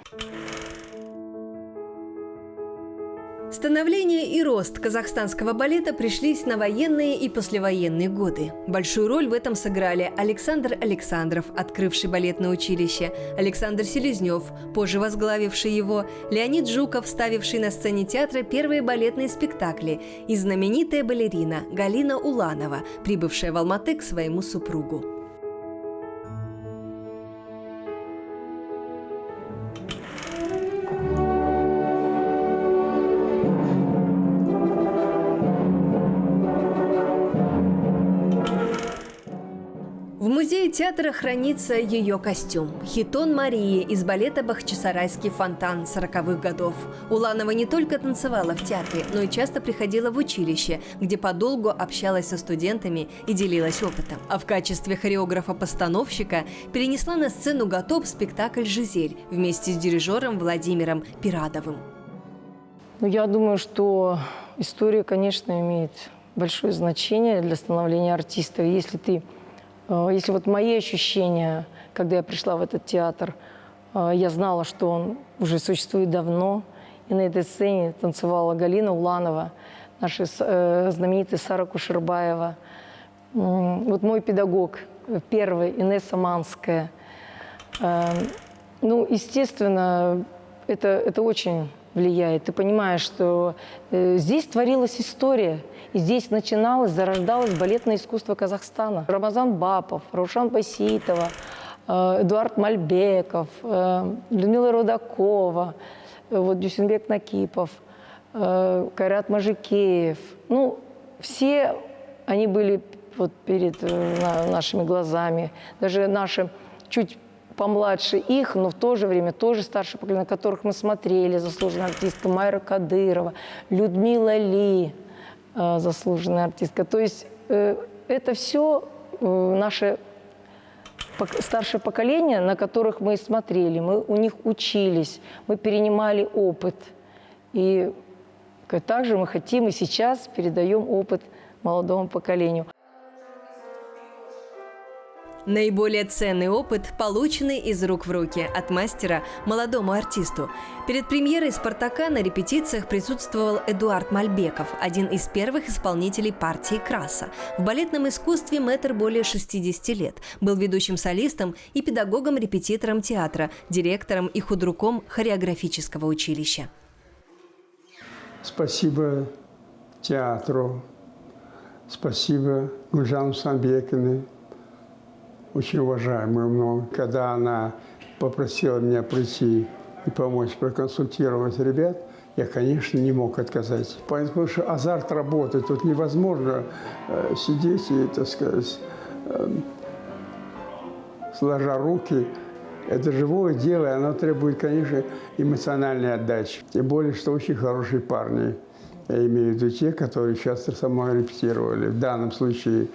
Становление и рост казахстанского балета пришлись на военные и послевоенные годы. Большую роль в этом сыграли Александр Александров, открывший балетное училище, Александр Селезнев, позже возглавивший его, Леонид Жуков, ставивший на сцене театра первые балетные спектакли, и знаменитая балерина Галина Уланова, прибывшая в Алматы к своему супругу. В музее театра хранится ее костюм – хитон Марии из балета «Бахчисарайский фонтан» 40-х годов. Уланова не только танцевала в театре, но и часто приходила в училище, где подолгу общалась со студентами и делилась опытом. А в качестве хореографа-постановщика перенесла на сцену «Гатоп» спектакль «Жизель» вместе с дирижером Владимиром Пирадовым. Я думаю, что история, конечно, имеет большое значение для становления артиста. Если вот мои ощущения, когда я пришла в этот театр, я знала, что он уже существует давно, и на этой сцене танцевала Галина Уланова, наша знаменитая Сара Кушербаева, вот мой педагог первый, Инесса Манская. Ну, естественно, это очень влияет. Ты понимаешь, что здесь творилась история, и здесь начиналось, зарождалось балетное искусство Казахстана. Рамазан Бапов, Раушан Байсеитова, Эдуард Мальбеков, Людмила Рудакова, вот Дюсенбек Накипов, Кайрат Мажикеев. Ну, все они были вот перед нашими глазами. Даже наши чуть помладше их, но в то же время тоже старшее поколение, на которых мы смотрели, заслуженная артистка Майра Кадырова, Людмила Ли, заслуженная артистка. То есть это все наше старшее поколение, на которых мы смотрели, мы у них учились, мы перенимали опыт. И также мы хотим и сейчас передаем опыт молодому поколению. Наиболее ценный опыт, полученный из рук в руки от мастера молодому артисту. Перед премьерой «Спартака» на репетициях присутствовал Эдуард Мальбеков, один из первых исполнителей партии «Краса». В балетном искусстве мэтр более 60 лет. Был ведущим солистом и педагогом-репетитором театра, директором и худруком хореографического училища. Спасибо театру, спасибо Гульжану Самбековне, очень уважаемую. Когда она попросила меня прийти и помочь проконсультировать ребят, я, конечно, не мог отказать. Потому что азарт работы. Тут невозможно сидеть и, так сказать, сложа руки. Это живое дело, и оно требует, конечно, эмоциональной отдачи. Тем более, что очень хорошие парни. Я имею в виду те, которые часто со мной репетировали. В данном случае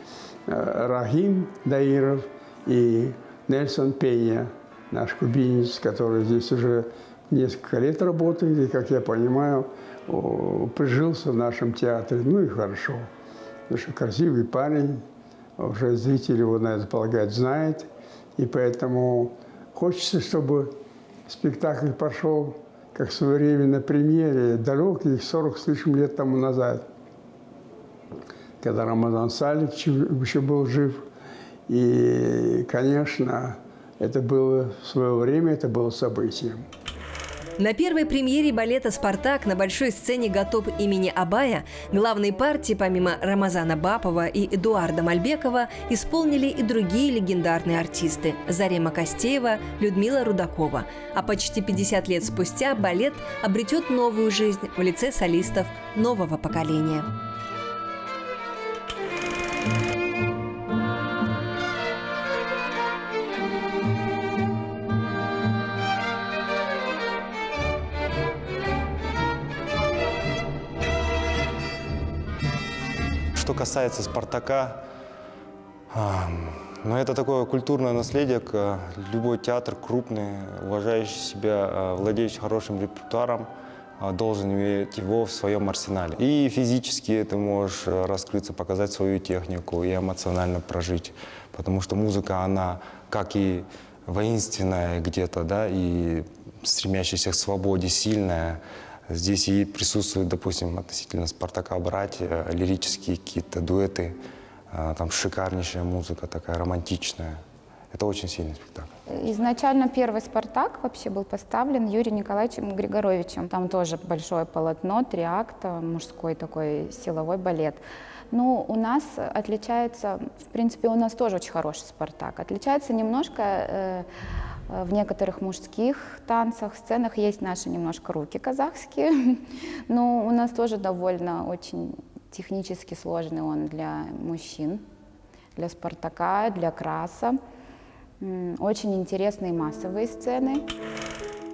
Рахим Даиров и Нельсон Пеня, наш кубинец, который здесь уже несколько лет работает и, как я понимаю, прижился в нашем театре. Ну и хорошо, потому что красивый парень, уже зритель его, надо полагать, знает. И поэтому хочется, чтобы спектакль пошел, как в свое время на премьере, далеких 40 с лишним лет тому назад, когда Рамазан Салик еще был жив. И, конечно, это было в свое время, это было событием. На первой премьере балета «Спартак» на большой сцене «Гатоп» имени Абая главные партии, помимо Рамазана Бапова и Эдуарда Мальбекова, исполнили и другие легендарные артисты – Зарема Костеева, Людмила Рудакова. А почти 50 лет спустя балет обретет новую жизнь в лице солистов нового поколения. Что касается «Спартака», но это такое культурное наследие. Любой театр крупный, уважающий себя, владеющий хорошим репертуаром, должен иметь его в своем арсенале. И физически ты можешь раскрыться, показать свою технику и эмоционально прожить. Потому что музыка, она как и воинственная где-то, да, и стремящаяся к свободе, сильная. Здесь и присутствуют, допустим, относительно «Спартака» братья, лирические какие-то дуэты. Там шикарнейшая музыка, такая романтичная. Это очень сильный спектакль. Изначально первый «Спартак» вообще был поставлен Юрием Николаевичем Григоровичем. Там тоже большое полотно, 3 акта, мужской такой силовой балет. Ну, у нас отличается, в принципе, у нас тоже очень хороший «Спартак». Отличается немножко в некоторых мужских танцах, сценах есть наши немножко руки казахские, но у нас тоже довольно очень технически сложный он для мужчин, для «Спартака», для «Краса». Очень интересные массовые сцены.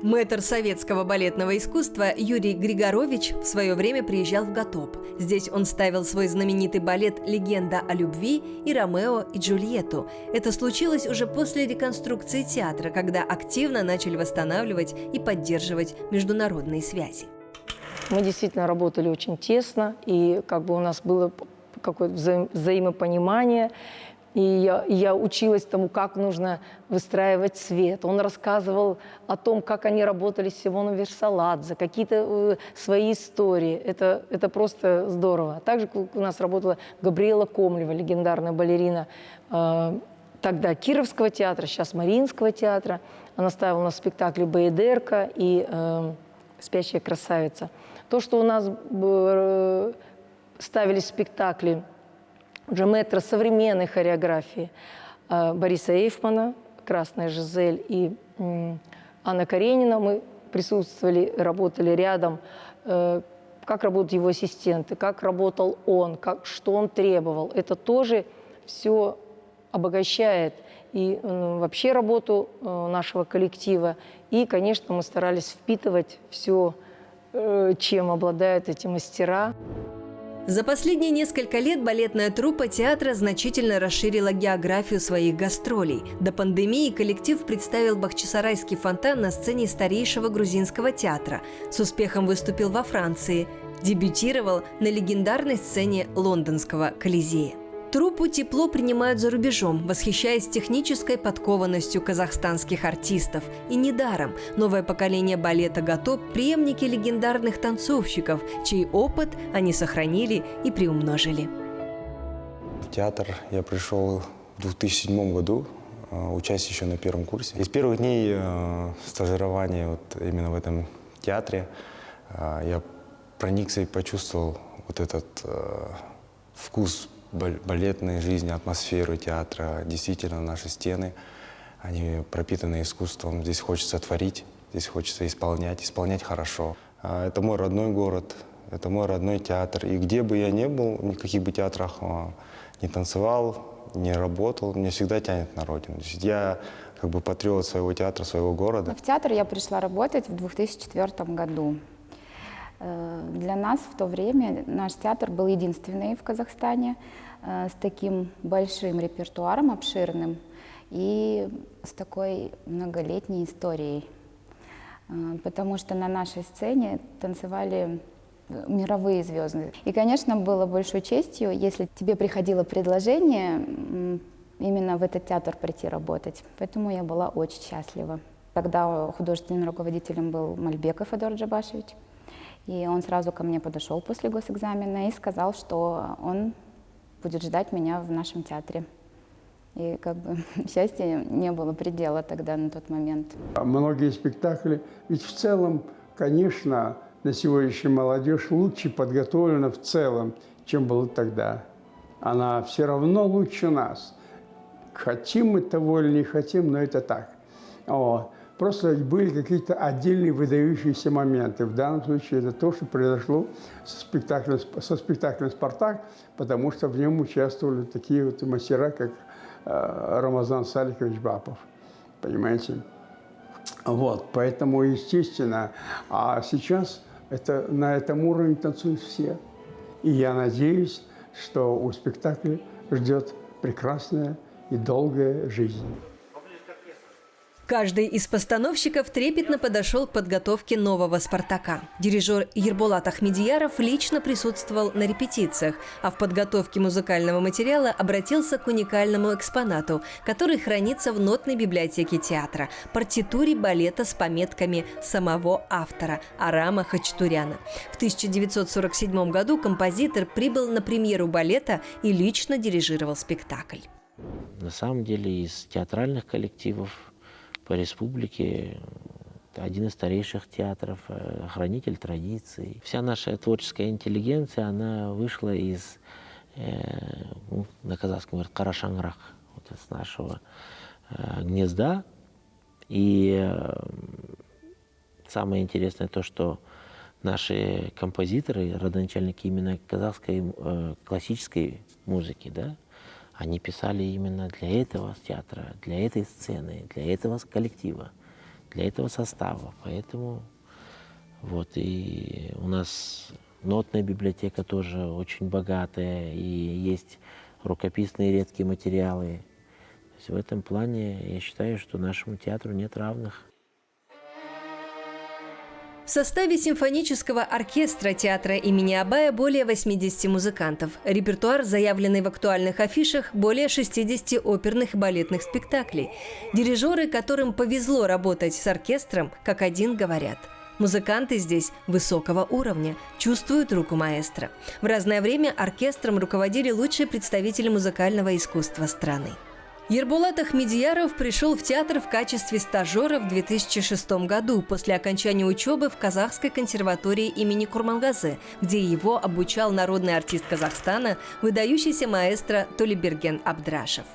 Мэтр советского балетного искусства Юрий Григорович в свое время приезжал в Гатоп. Здесь он ставил свой знаменитый балет «Легенда о любви» и «Ромео и Джульетту». Это случилось уже после реконструкции театра, когда активно начали восстанавливать и поддерживать международные связи. Мы действительно работали очень тесно, и как бы у нас было какое-то взаимопонимание. И я училась тому, как нужно выстраивать свет. Он рассказывал о том, как они работали с Симоном Версаладзе, какие-то свои истории. Это просто здорово. Также у нас работала Габриэла Комлева, легендарная балерина тогда Кировского театра, сейчас Мариинского театра. Она ставила у нас спектакли «Баядерка» и «Спящая красавица». То, что у нас ставились спектакли уже мэтра современной хореографии Бориса Эйфмана, «Красная Жизель» и Анна Каренина. Мы присутствовали, работали рядом. Как работают его ассистенты, как работал он, что он требовал. Это тоже все обогащает и вообще работу нашего коллектива. И, конечно, мы старались впитывать все, чем обладают эти мастера. За последние несколько лет балетная труппа театра значительно расширила географию своих гастролей. До пандемии коллектив представил Бахчисарайский фонтан на сцене старейшего грузинского театра. С успехом выступил во Франции. Дебютировал на легендарной сцене лондонского Колизея. Труппу тепло принимают за рубежом, восхищаясь технической подкованностью казахстанских артистов. И недаром новое поколение балета «Гатоп» – преемники легендарных танцовщиков, чей опыт они сохранили и приумножили. В театр я пришел в 2007 году, учась еще на первом курсе. Из первых дней стажирования вот именно в этом театре я проникся и почувствовал вот этот вкус балетной жизни, атмосферу театра. Действительно, наши стены, они пропитаны искусством. Здесь хочется творить, здесь хочется исполнять хорошо. Это мой родной город, это мой родной театр. И где бы я ни был, в каких бы театрах не танцевал, не работал, меня всегда тянет на родину. То есть я как бы патриот своего театра, своего города. В театр я пришла работать в 2004 году. Для нас в то время наш театр был единственный в Казахстане с таким большим репертуаром, обширным, и с такой многолетней историей. Потому что на нашей сцене танцевали мировые звезды. И, конечно, было большой честью, если тебе приходило предложение именно в этот театр прийти работать. Поэтому я была очень счастлива. Тогда художественным руководителем был Мальбеков Эдуард Джабашевич. И он сразу ко мне подошел после госэкзамена и сказал, что он будет ждать меня в нашем театре. И как бы счастья не было предела тогда, на тот момент. Многие спектакли, ведь в целом, конечно, на сегодняшнюю молодежь лучше подготовлена в целом, чем было тогда. Она все равно лучше нас. Хотим мы того или не хотим, но это так. Просто были какие-то отдельные выдающиеся моменты. В данном случае это то, что произошло со спектаклем «Спартак», потому что в нем участвовали такие вот мастера, как Рамазан Салихович Бапов. Понимаете? Вот, поэтому, естественно, а сейчас на этом уровне танцуют все. И я надеюсь, что у спектакля ждет прекрасная и долгая жизнь. Каждый из постановщиков трепетно подошел к подготовке нового «Спартака». Дирижер Ербулат Ахмедияров лично присутствовал на репетициях, а в подготовке музыкального материала обратился к уникальному экспонату, который хранится в нотной библиотеке театра – партитуре балета с пометками самого автора Арама Хачатуряна. В 1947 году композитор прибыл на премьеру балета и лично дирижировал спектакль. На самом деле из театральных коллективов по республике один из старейших театров, хранитель традиций. Вся наша творческая интеллигенция, она вышла из, на казахском говорят, карашанграх, вот из нашего гнезда. И самое интересное то, что наши композиторы, родоначальники именно казахской классической музыки, да, они писали именно для этого театра, для этой сцены, для этого коллектива, для этого состава. Поэтому вот и у нас нотная библиотека тоже очень богатая, и есть рукописные редкие материалы. То есть в этом плане я считаю, что нашему театру нет равных. В составе симфонического оркестра театра имени Абая более 80 музыкантов. Репертуар, заявленный в актуальных афишах, более 60 оперных и балетных спектаклей. Дирижеры, которым повезло работать с оркестром, как один говорят: музыканты здесь высокого уровня, чувствуют руку маэстро. В разное время оркестром руководили лучшие представители музыкального искусства страны. Ербулат Ахмедияров пришел в театр в качестве стажера в 2006 году после окончания учебы в Казахской консерватории имени Курмангазы, где его обучал народный артист Казахстана, выдающийся маэстро Толиберген Абдрашев.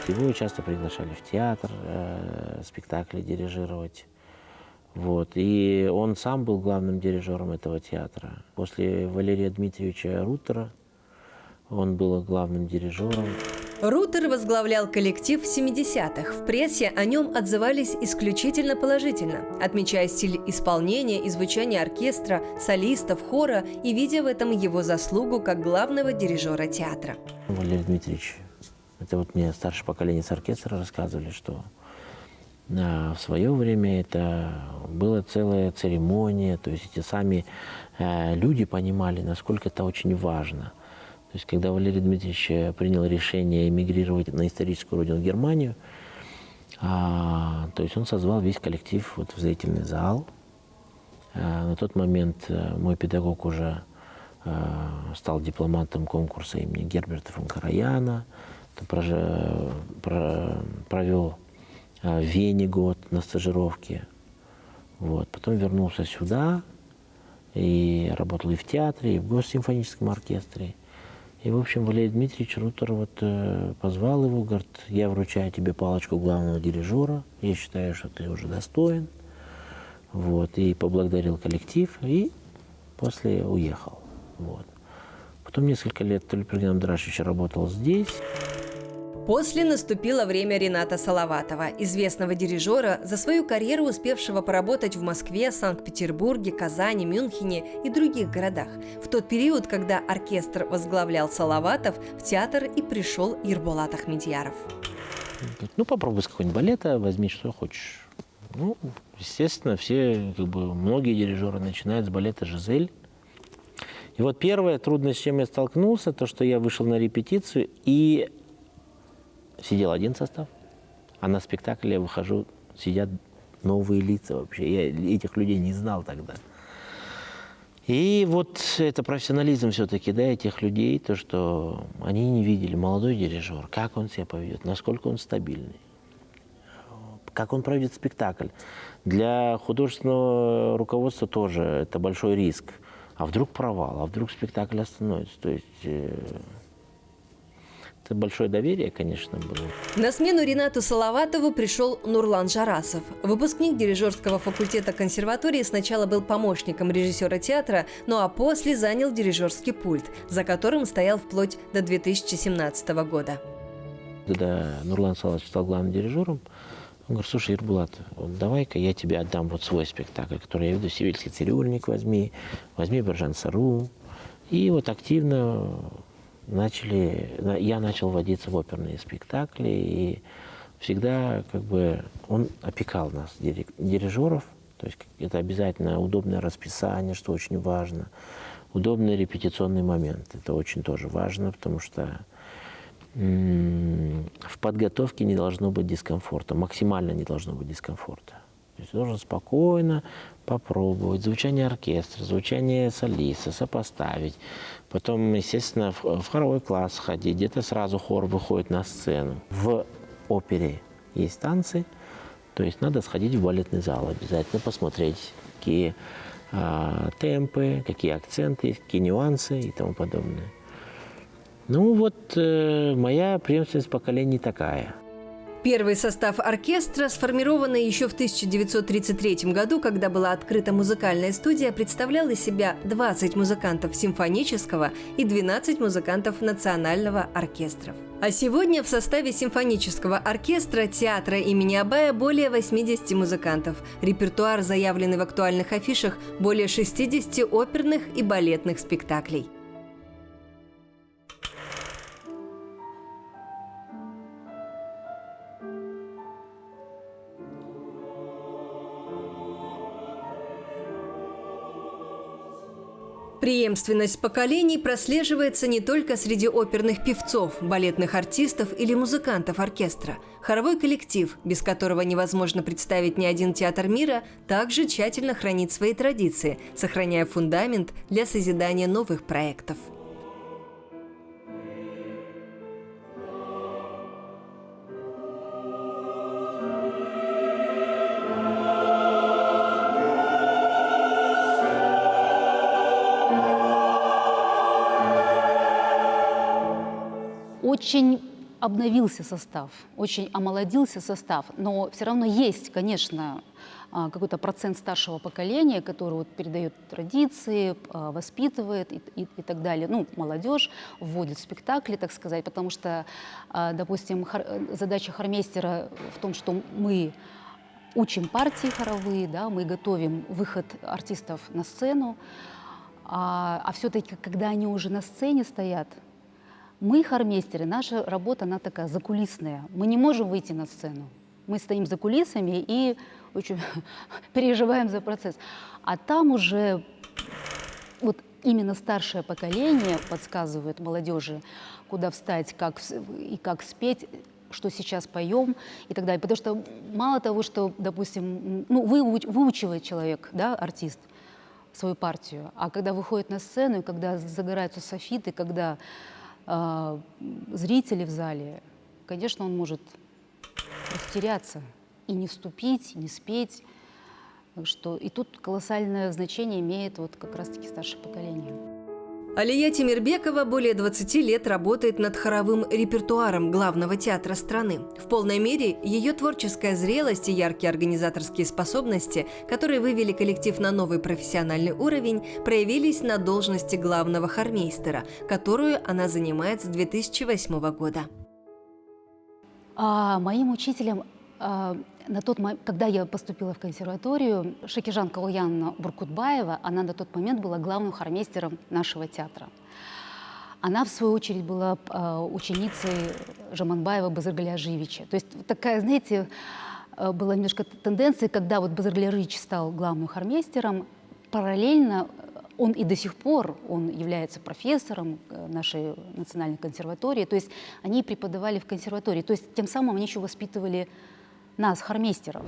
Его часто приглашали в театр, спектакли дирижировать. Вот. И он сам был главным дирижером этого театра. После Валерия Дмитриевича Рутера он был главным дирижером. Рутер возглавлял коллектив в 70-х. В прессе о нем отзывались исключительно положительно, отмечая стиль исполнения и звучания оркестра, солистов, хора и видя в этом его заслугу как главного дирижера театра. Валерий Дмитриевич, это вот мне старшее поколение с оркестра рассказывали, что в свое время это была целая церемония, то есть эти сами люди понимали, насколько это очень важно. То есть, когда Валерий Дмитриевич принял решение эмигрировать на историческую родину в Германию, то есть он созвал весь коллектив вот в зрительный зал. На тот момент мой педагог уже стал дипломантом конкурса имени Герберта фон Караяна, провел в Вене год на стажировке. Вот. Потом вернулся сюда и работал и в театре, и в госсимфоническом оркестре. И, в общем, Валерий Дмитриевич Рутер вот позвал его, говорит: я вручаю тебе палочку главного дирижера, я считаю, что ты уже достоин. Вот, и поблагодарил коллектив, и после уехал. Вот. Потом несколько лет Толиберген Абдрашевич работал здесь. После наступило время Рената Салаватова, известного дирижера, за свою карьеру успевшего поработать в Москве, Санкт-Петербурге, Казани, Мюнхене и других городах. В тот период, когда оркестр возглавлял Салаватов, в театр и пришел Ербулат Ахмедияров. Ну, попробуй с какого-нибудь балета, возьми, что хочешь. Ну, естественно, многие дирижеры начинают с балета «Жизель». И вот первая трудность, с чем я столкнулся, то, что я вышел на репетицию и сидел один состав, а на спектакле я выхожу, сидят новые лица вообще. Я этих людей не знал тогда. И вот это профессионализм все-таки, да, этих людей, то, что они не видели молодой дирижер, как он себя поведет, насколько он стабильный, как он проведет спектакль. Для художественного руководства тоже это большой риск. А вдруг провал, а вдруг спектакль остановится. То есть это большое доверие, конечно, было. На смену Ренату Салаватову пришел Нурлан Жарасов. Выпускник дирижерского факультета консерватории сначала был помощником режиссера театра, ну а после занял дирижерский пульт, за которым стоял вплоть до 2017 года. Когда Нурлан Салаватович стал главным дирижером, он говорит: слушай, Ербулат, вот давай-ка я тебе отдам вот свой спектакль, который я веду, «Севильский цирюльник» возьми «Бержан Сару». И вот активно я начал водиться в оперные спектакли, и всегда как бы он опекал нас, дирижеров. То есть это обязательно удобное расписание, что очень важно, удобный репетиционный момент. Это очень тоже важно, потому что в подготовке не должно быть дискомфорта, максимально не должно быть дискомфорта. То есть должен спокойно попробовать звучание оркестра, звучание солиста, сопоставить. Потом, естественно, в хоровой класс ходить, где-то сразу хор выходит на сцену. В опере есть танцы, то есть надо сходить в балетный зал обязательно, посмотреть, какие темпы, какие акценты, какие нюансы и тому подобное. Ну вот моя преемственность поколений такая. Первый состав оркестра, сформированный еще в 1933 году, когда была открыта музыкальная студия, представлял из себя 20 музыкантов симфонического и 12 музыкантов национального оркестров. А сегодня в составе симфонического оркестра театра имени Абая более 80 музыкантов. Репертуар, заявленный в актуальных афишах, более 60 оперных и балетных спектаклей. Преемственность поколений прослеживается не только среди оперных певцов, балетных артистов или музыкантов оркестра. Хоровой коллектив, без которого невозможно представить ни один театр мира, также тщательно хранит свои традиции, сохраняя фундамент для созидания новых проектов. Очень обновился состав, очень омолодился состав, но все равно есть, конечно, какой-то процент старшего поколения, который вот передает традиции, воспитывает и так далее. Ну, молодежь вводит в спектакли, так сказать, потому что, допустим, задача хормейстера в том, что мы учим партии хоровые, да, мы готовим выход артистов на сцену, а все-таки, когда они уже на сцене стоят, мы, хормейстеры, наша работа, она такая закулисная. Мы не можем выйти на сцену. Мы стоим за кулисами и очень переживаем за процесс. А там уже вот именно старшее поколение подсказывает молодежи, куда встать, как спеть, что сейчас поем и так далее. Потому что мало того, что, допустим, выучивает человек, да, артист, свою партию, а когда выходит на сцену, и когда загораются софиты, когда зрители в зале, конечно, он может растеряться и не вступить, не спеть. Так что и тут колоссальное значение имеет вот как раз-таки старшее поколение. Алия Темирбекова более 20 лет работает над хоровым репертуаром главного театра страны. В полной мере ее творческая зрелость и яркие организаторские способности, которые вывели коллектив на новый профессиональный уровень, проявились на должности главного хормейстера, которую она занимает с 2008 года. Моим учителем на тот момент, когда я поступила в консерваторию, Шакижан Калуяновна Буркутбаева, она на тот момент была главным хормейстером нашего театра. Она, в свою очередь, была ученицей Жаманбаева Базаргаля Ажиевича. То есть такая, знаете, была немножко тенденция, когда вот Базаргаль Ажиевич стал главным хормейстером, параллельно он и до сих пор он является профессором нашей национальной консерватории. То есть они преподавали в консерватории. То есть тем самым они еще воспитывали нас, хормейстеров.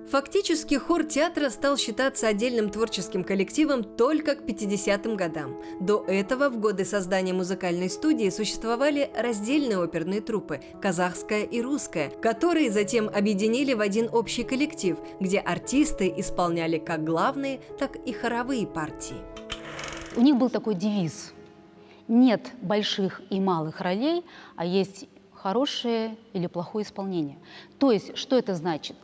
Фактически хор театра стал считаться отдельным творческим коллективом только к 50-м годам. До этого, в годы создания музыкальной студии, существовали раздельные оперные труппы – казахская и русская, которые затем объединили в один общий коллектив, где артисты исполняли как главные, так и хоровые партии. У них был такой девиз: нет больших и малых ролей, а есть хорошее или плохое исполнение. То есть, что это значит?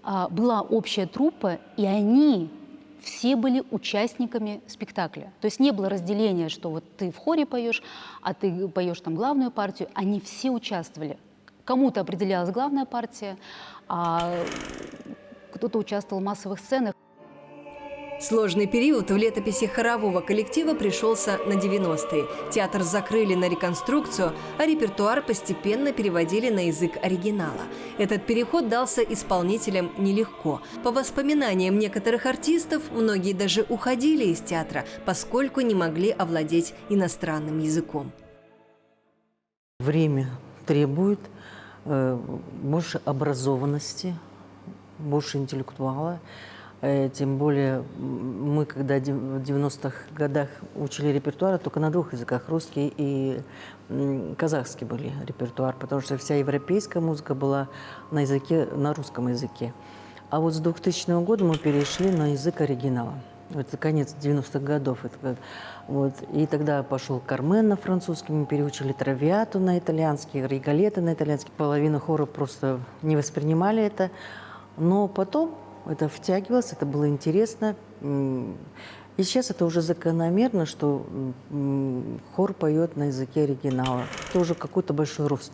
Была общая труппа, и они все были участниками спектакля. То есть не было разделения, что вот ты в хоре поешь, а ты поешь там главную партию. Они все участвовали. Кому-то определялась главная партия, а кто-то участвовал в массовых сценах. Сложный период в летописи хорового коллектива пришелся на 90-е. Театр закрыли на реконструкцию, а репертуар постепенно переводили на язык оригинала. Этот переход дался исполнителям нелегко. По воспоминаниям некоторых артистов, многие даже уходили из театра, поскольку не могли овладеть иностранным языком. Время требует больше образованности, больше интеллектуала. Тем более мы, когда в 90-х годах учили репертуар, только на двух языках, русский и казахский были репертуар, потому что вся европейская музыка была на русском языке. А вот с 2000 года мы перешли на язык оригинала. Это конец 90-х годов. И тогда пошел Кармен на французский, мы переучили Травиату на итальянский, Риголетто на итальянский. Половина хора просто не воспринимали это. Но потом это втягивалось, это было интересно. И сейчас это уже закономерно, что хор поет на языке оригинала. Это уже какой-то большой рост.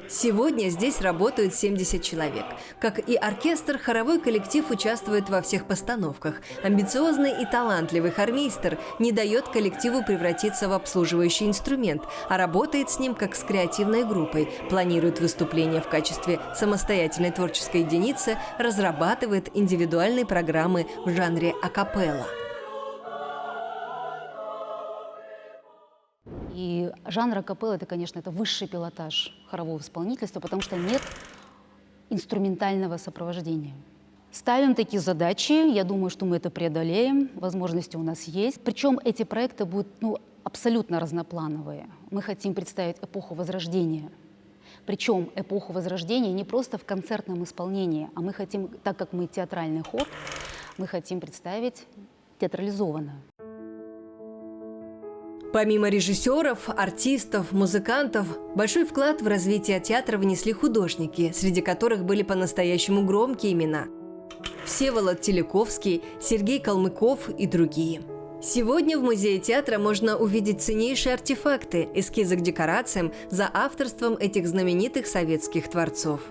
Сегодня здесь работают 70 человек. Как и оркестр, хоровой коллектив участвует во всех постановках. Амбициозный и талантливый хормейстер не дает коллективу превратиться в обслуживающий инструмент, а работает с ним как с креативной группой, планирует выступления в качестве самостоятельной творческой единицы, разрабатывает индивидуальные программы в жанре акапелла. И жанр акапелла, это, конечно, это высший пилотаж хорового исполнительства, потому что нет инструментального сопровождения. Ставим такие задачи, я думаю, что мы это преодолеем, возможности у нас есть. Причем эти проекты будут абсолютно разноплановые. Мы хотим представить эпоху Возрождения. Причем эпоху Возрождения не просто в концертном исполнении, а мы хотим, так как мы театральный хор, мы хотим представить театрализованно. Помимо режиссеров, артистов, музыкантов, большой вклад в развитие театра внесли художники, среди которых были по-настоящему громкие имена – Всеволод Телековский, Сергей Калмыков и другие. Сегодня в Музее театра можно увидеть ценнейшие артефакты, эскизы к декорациям за авторством этих знаменитых советских творцов.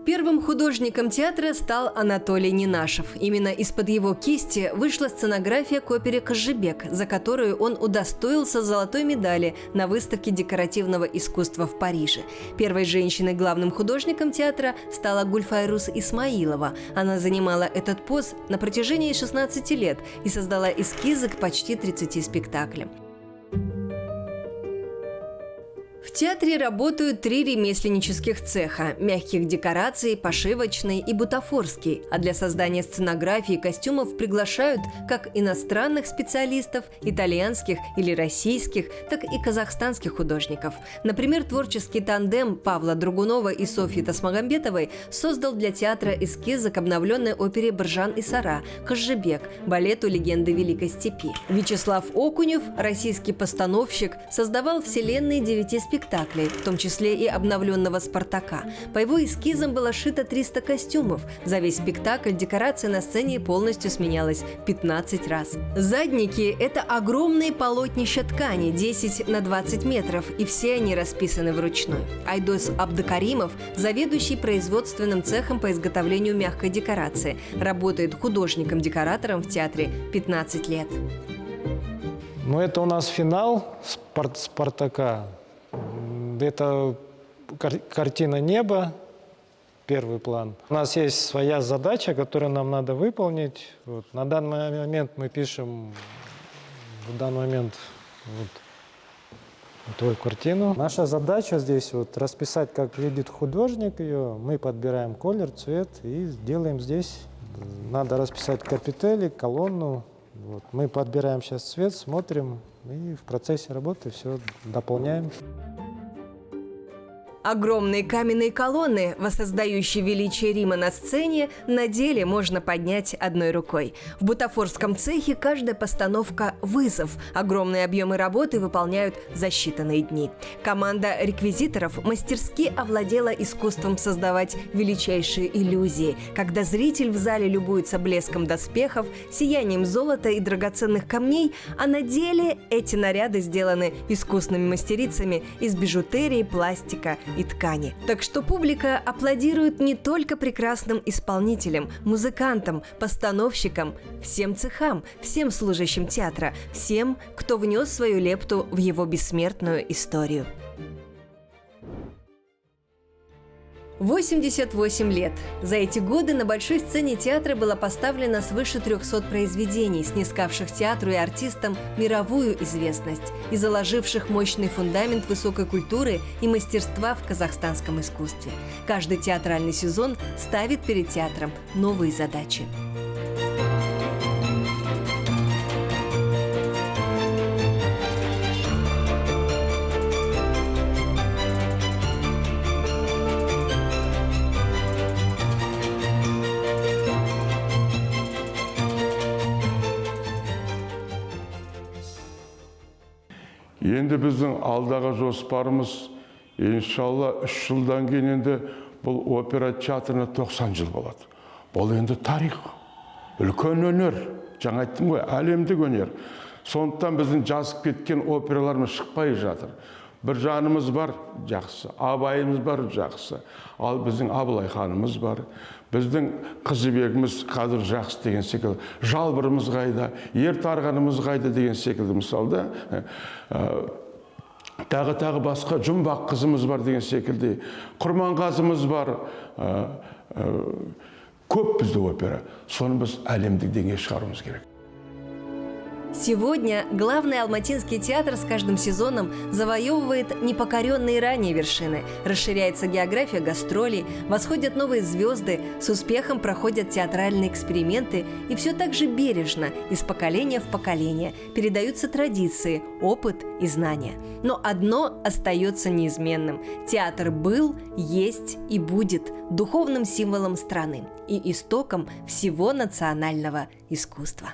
Первым художником театра стал Анатолий Ненашев. Именно из-под его кисти вышла сценография к опере «Кожжебек», за которую он удостоился золотой медали на выставке декоративного искусства в Париже. Первой женщиной главным художником театра стала Гульфайрус Исмаилова. Она занимала этот пост на протяжении 16 лет и создала эскизы к почти 30 спектаклям. В театре работают 3 ремесленнических цеха – мягких декораций, пошивочный и бутафорский. А для создания сценографии и костюмов приглашают как иностранных специалистов, итальянских или российских, так и казахстанских художников. Например, творческий тандем Павла Драгунова и Софьи Тасмагамбетовой создал для театра эскизы к обновленной опере «Біржан и Сара», «Кожжебек», балету «Легенды Великой Степи». Вячеслав Окунев, российский постановщик, создавал вселенные 9 спектаклей, в том числе и обновленного «Спартака». По его эскизам было шито 300 костюмов. За весь спектакль декорация на сцене полностью сменялась 15 раз. Задники – это огромные полотнища ткани 10 на 20 метров, и все они расписаны вручную. Айдос Абдыкаримов – заведующий производственным цехом по изготовлению мягкой декорации. Работает художником-декоратором в театре 15 лет. Ну, это у нас финал «Спартака». Это картина неба, первый план. У нас есть своя задача, которую нам надо выполнить. Вот. На данный момент мы пишем эту картину. Наша задача здесь расписать, как видит художник ее. Мы подбираем колер, цвет и делаем здесь. Надо расписать капители, колонну. Вот. Мы подбираем сейчас цвет, смотрим и в процессе работы все дополняем. Огромные каменные колонны, воссоздающие величие Рима на сцене, на деле можно поднять одной рукой. В бутафорском цехе каждая постановка – вызов. Огромные объемы работы выполняют за считанные дни. Команда реквизиторов мастерски овладела искусством создавать величайшие иллюзии. Когда зритель в зале любуется блеском доспехов, сиянием золота и драгоценных камней, а на деле эти наряды сделаны искусными мастерицами из бижутерии, пластика и ткани. Так что публика аплодирует не только прекрасным исполнителям, музыкантам, постановщикам, всем цехам, всем служащим театра, всем, кто внес свою лепту в его бессмертную историю. 88 лет. За эти годы на большой сцене театра было поставлено свыше 300 произведений, снискавших театру и артистам мировую известность и заложивших мощный фундамент высокой культуры и мастерства в казахстанском искусстве. Каждый театральный сезон ставит перед театром новые задачи. Енді біздің алдағы жоспарымыз, иншалла 3 жылдан кейін енді бұл опера театрына 90 жыл болады. Бұл енді тарих, үлкен өнер, жаңа айттым ғой, әлемдік өнер. Сондықтан біздің жазып кеткен операларымыз шықпай жатыр. Бір жанымыз бар, жақсы, Абайымыз бар, жақсы. Ал біздің Абылай ханымыз бар. Біздің Қызыбегіміз қазір жақсы деген секілді. Жалбырымыз қайда, ер тарғанымыз қайда деген секілді мысалда. Тағы басқа Жұмбақ қызымыз бар деген секілді. Құрманғазымыз бар. Көп бізде опера. Соны біз әлемдік деңгейге шығаруымыз керек. Сегодня главный алматинский театр с каждым сезоном завоевывает непокоренные ранее вершины. Расширяется география гастролей, восходят новые звезды, с успехом проходят театральные эксперименты, и все так же бережно, из поколения в поколение, передаются традиции, опыт и знания. Но одно остается неизменным. Театр был, есть и будет духовным символом страны и истоком всего национального искусства.